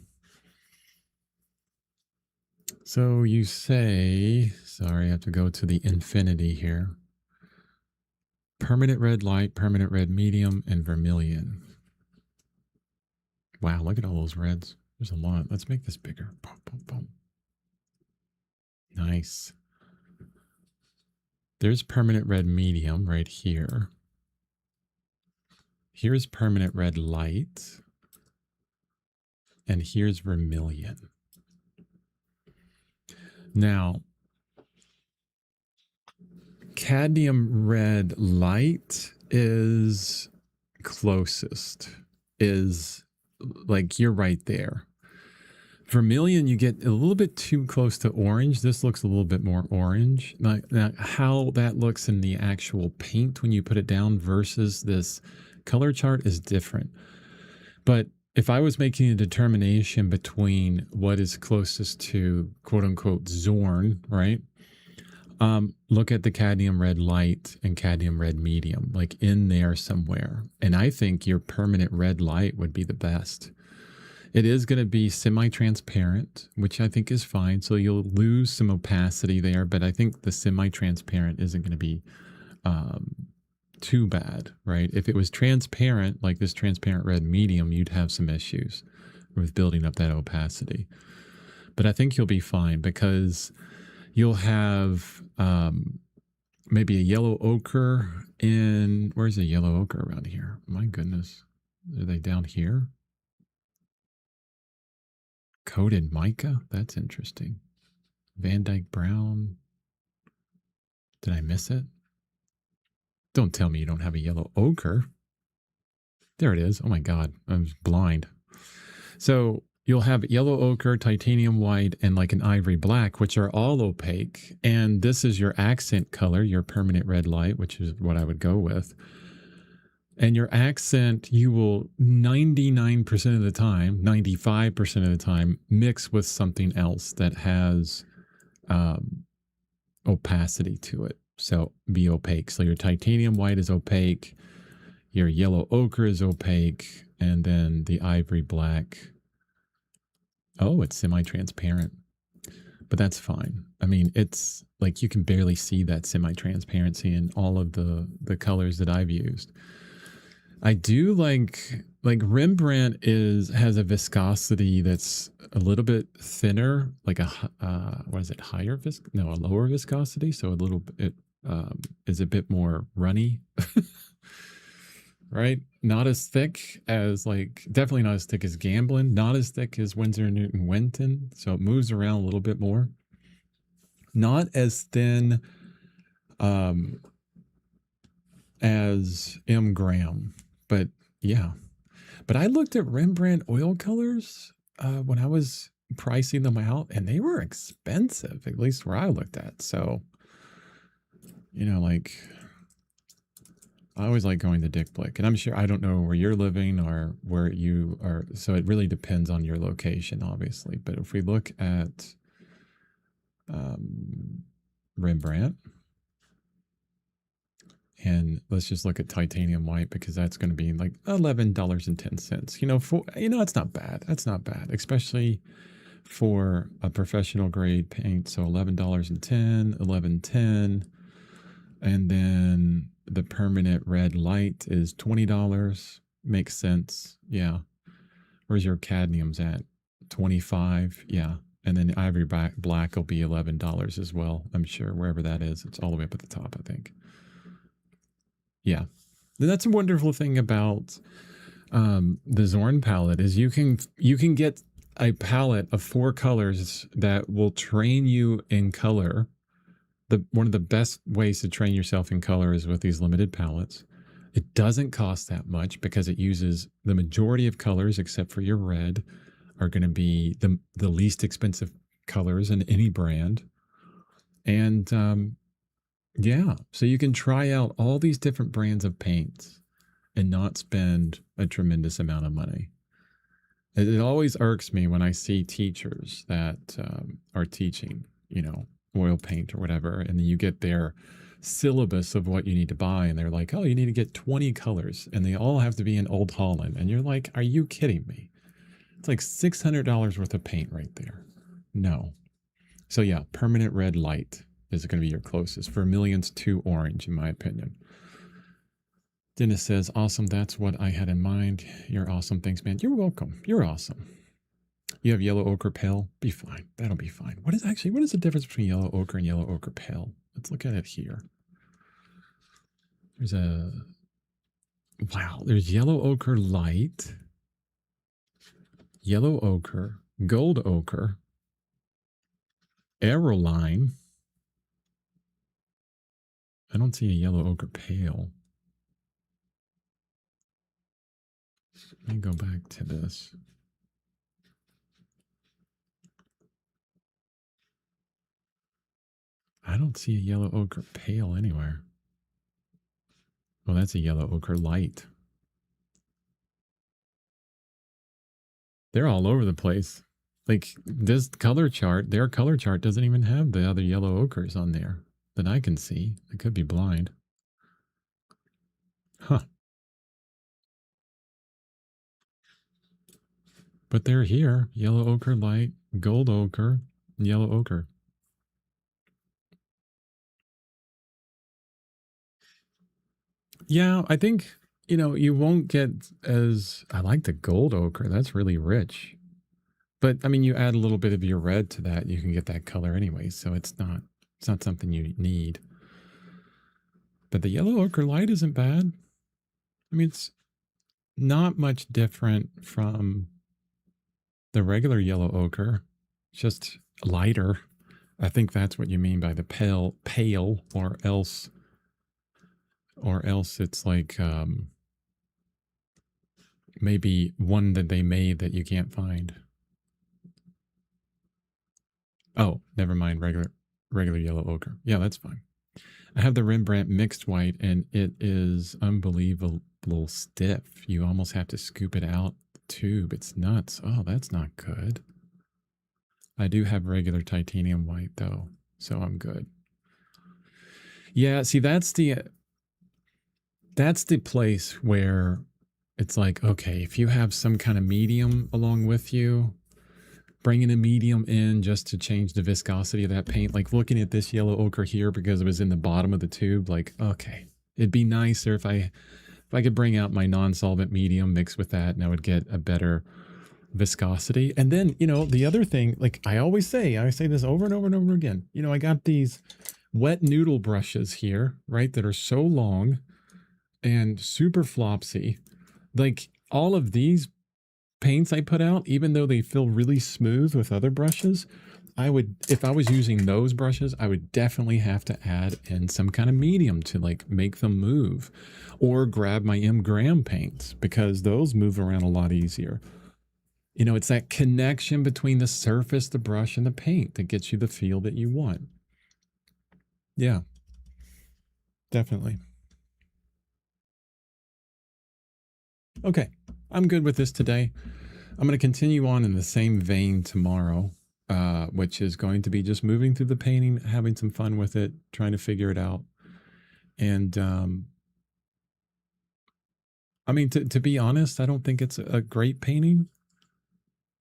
So you say, sorry, I have to go to the infinity here. Permanent red light, permanent red medium, and vermilion. Wow, look at all those reds. There's a lot. Let's make this bigger. Boom, boom, boom. Nice. There's permanent red medium right here. Here's permanent red light. And here's vermilion. Now, cadmium red light is closest. Is like, you're right there. Vermilion, you get a little bit too close to orange. This looks a little bit more orange. Now, how that looks in the actual paint when you put it down versus this color chart is different. But if I was making a determination between what is closest to quote unquote Zorn, right? Look at the cadmium red light and cadmium red medium, like in there somewhere. And I think your permanent red light would be the best. It is going to be semi-transparent, which I think is fine. So you'll lose some opacity there, but I think the semi-transparent isn't going to be too bad, right? If it was transparent, like this transparent red medium, you'd have some issues with building up that opacity. But I think you'll be fine because you'll have maybe a yellow ochre in, where's the yellow ochre around here? My goodness. Are they down here? Coated mica? That's interesting. Van Dyke Brown. Did I miss it? Don't tell me you don't have a yellow ochre. There it is. Oh my God, I'm blind. So you'll have yellow ochre, titanium white, and like an ivory black, which are all opaque. And this is your accent color, your permanent red light, which is what I would go with. And your accent, you will 99% of the time, 95% of the time, mix with something else that has opacity to it. So be opaque. So your titanium white is opaque, your yellow ochre is opaque, and then the ivory black, oh, it's semi-transparent. But that's fine. I mean, it's like you can barely see that semi-transparency in all of the colors that I've used. I do like Rembrandt has a viscosity that's a little bit thinner, like a what is it, a lower viscosity, so a little bit is a bit more runny, right? Not as thick as definitely not as thick as Gamblin, not as thick as Winsor & Newton Winton, so it moves around a little bit more. Not as thin as M. Graham, but yeah. But I looked at Rembrandt oil colors when I was pricing them out, and they were expensive, at least where I looked at. So, I always like going to Dick Blick, and I'm sure, I don't know where you're living or where you are. So it really depends on your location, obviously. But if we look at Rembrandt, and let's just look at titanium white, because that's going to be like $11.10. It's not bad. That's not bad, especially for a professional grade paint. So $11.10, $11.10, and then the permanent red light is $20. Makes sense. Yeah. Where's your cadmiums at? $25. Yeah. And then the ivory black will be $11 as well. I'm sure wherever that is, it's all the way up at the top, I think. Yeah. And that's a wonderful thing about the Zorn palette is you can get a palette of 4 colors that will train you in color. One of the best ways to train yourself in color is with these limited palettes. It doesn't cost that much because it uses the majority of colors, except for your red, are going to be the least expensive colors in any brand. And yeah, so you can try out all these different brands of paints and not spend a tremendous amount of money. It always irks me when I see teachers that are teaching, oil paint or whatever, and then you get their syllabus of what you need to buy, and they're like, "Oh, you need to get 20 colors, and they all have to be in Old Holland," and you're like, "Are you kidding me?" It's like $600 worth of paint right there. No. So yeah, permanent red light is going to be your closest. Vermilion's too orange, in my opinion. Dennis says, awesome. That's what I had in mind. You're awesome. Thanks, man. You're welcome. You're awesome. You have yellow ochre pale. Be fine. That'll be fine. What is the difference between yellow ochre and yellow ochre pale? Let's look at it here. There's yellow ochre light, yellow ochre, gold ochre, aeroline. I don't see a yellow ochre pale. Let me go back to this. I don't see a yellow ochre pale anywhere. Well, that's a yellow ochre light. They're all over the place. Like this color chart, their color chart doesn't even have the other yellow ochres on there that I can see. I could be blind. Huh. But they're here. Yellow ochre light, gold ochre, yellow ochre. Yeah, I think, you won't get as, I like the gold ochre. That's really rich. But I mean, you add a little bit of your red to that, you can get that color anyway. So it's not something you need. But the yellow ochre light isn't bad. I mean, it's not much different from the regular yellow ochre, just lighter. I think that's what you mean by the pale, or else it's like maybe one that they made that you can't find. Oh, never mind. Regular yellow ochre. Yeah, that's fine. I have the Rembrandt mixed white, and it is unbelievable stiff. You almost have to scoop it out the tube. It's nuts. Oh, that's not good. I do have regular titanium white though, so I'm good. Yeah, see, that's the place where it's like, okay, if you have some kind of medium along with you, bringing a medium in just to change the viscosity of that paint, like looking at this yellow ochre here because it was in the bottom of the tube, like, okay, it'd be nicer if I could bring out my non-solvent medium, mix with that, and I would get a better viscosity. And then, the other thing, like I say this over and over and over again, I got these wet noodle brushes here, right, that are so long and super flopsy. Like all of these paints I put out, even though they feel really smooth with other brushes, if I was using those brushes, I would definitely have to add in some kind of medium to like make them move, or grab my M. Graham paints because those move around a lot easier. It's that connection between the surface, the brush, and the paint that gets you the feel that you want. Yeah, definitely. Okay, I'm good with this today. I'm going to continue on in the same vein tomorrow, which is going to be just moving through the painting, having some fun with it, trying to figure it out. And I mean, to be honest, I don't think it's a great painting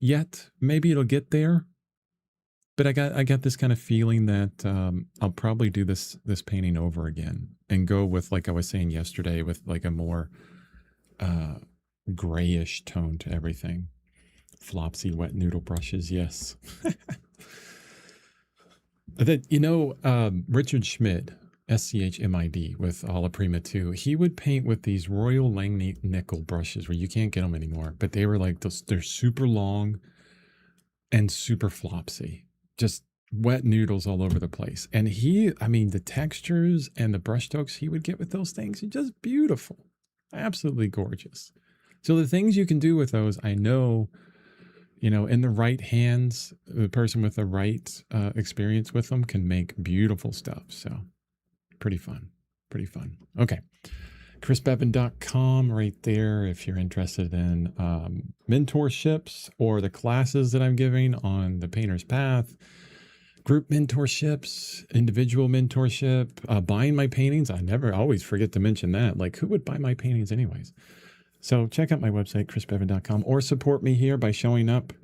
yet. Maybe it'll get there. But I got this kind of feeling that I'll probably do this painting over again and go with, like I was saying yesterday, with like a more grayish tone to everything. Flopsy wet noodle brushes, yes. Richard Schmid, SCHMID, with Alla Prima 2, he would paint with these Royal Langnickel nickel brushes where you can't get them anymore, but they were like they're super long and super flopsy, just wet noodles all over the place. And the textures and the brush strokes he would get with those things are just beautiful. absolutely gorgeous. So the things you can do with those, I know, in the right hands, the person with the right experience with them can make beautiful stuff. So pretty fun. Okay. chrisbevan.com right there if you're interested in mentorships or the classes that I'm giving on the Painter's Path, group mentorships, individual mentorship, buying my paintings. I always forget to mention that. Like, who would buy my paintings anyways? So check out my website, chrisbevan.com, or support me here by showing up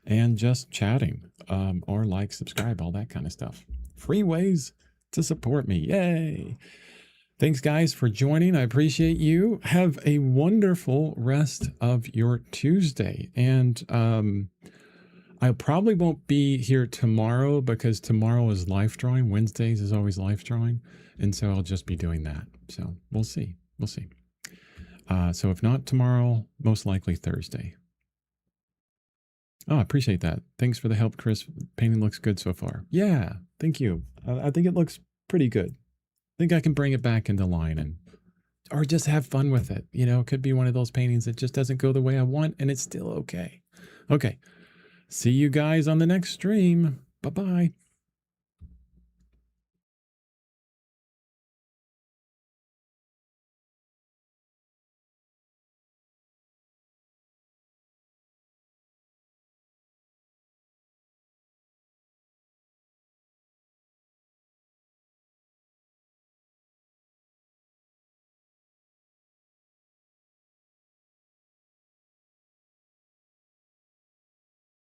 and just chatting, or like, subscribe, all that kind of stuff. Free ways to support me. Yay. Thanks, guys, for joining. I appreciate you. Have a wonderful rest of your Tuesday. And I probably won't be here tomorrow because tomorrow is life drawing. Wednesdays is always life drawing. And so I'll just be doing that. So we'll see. So if not tomorrow, most likely Thursday. Oh, I appreciate that. Thanks for the help, Chris. Painting looks good so far. Yeah, thank you. I think it looks pretty good. I think I can bring it back into line or just have fun with it. It could be one of those paintings that just doesn't go the way I want and it's still okay. Okay. See you guys on the next stream. Bye-bye.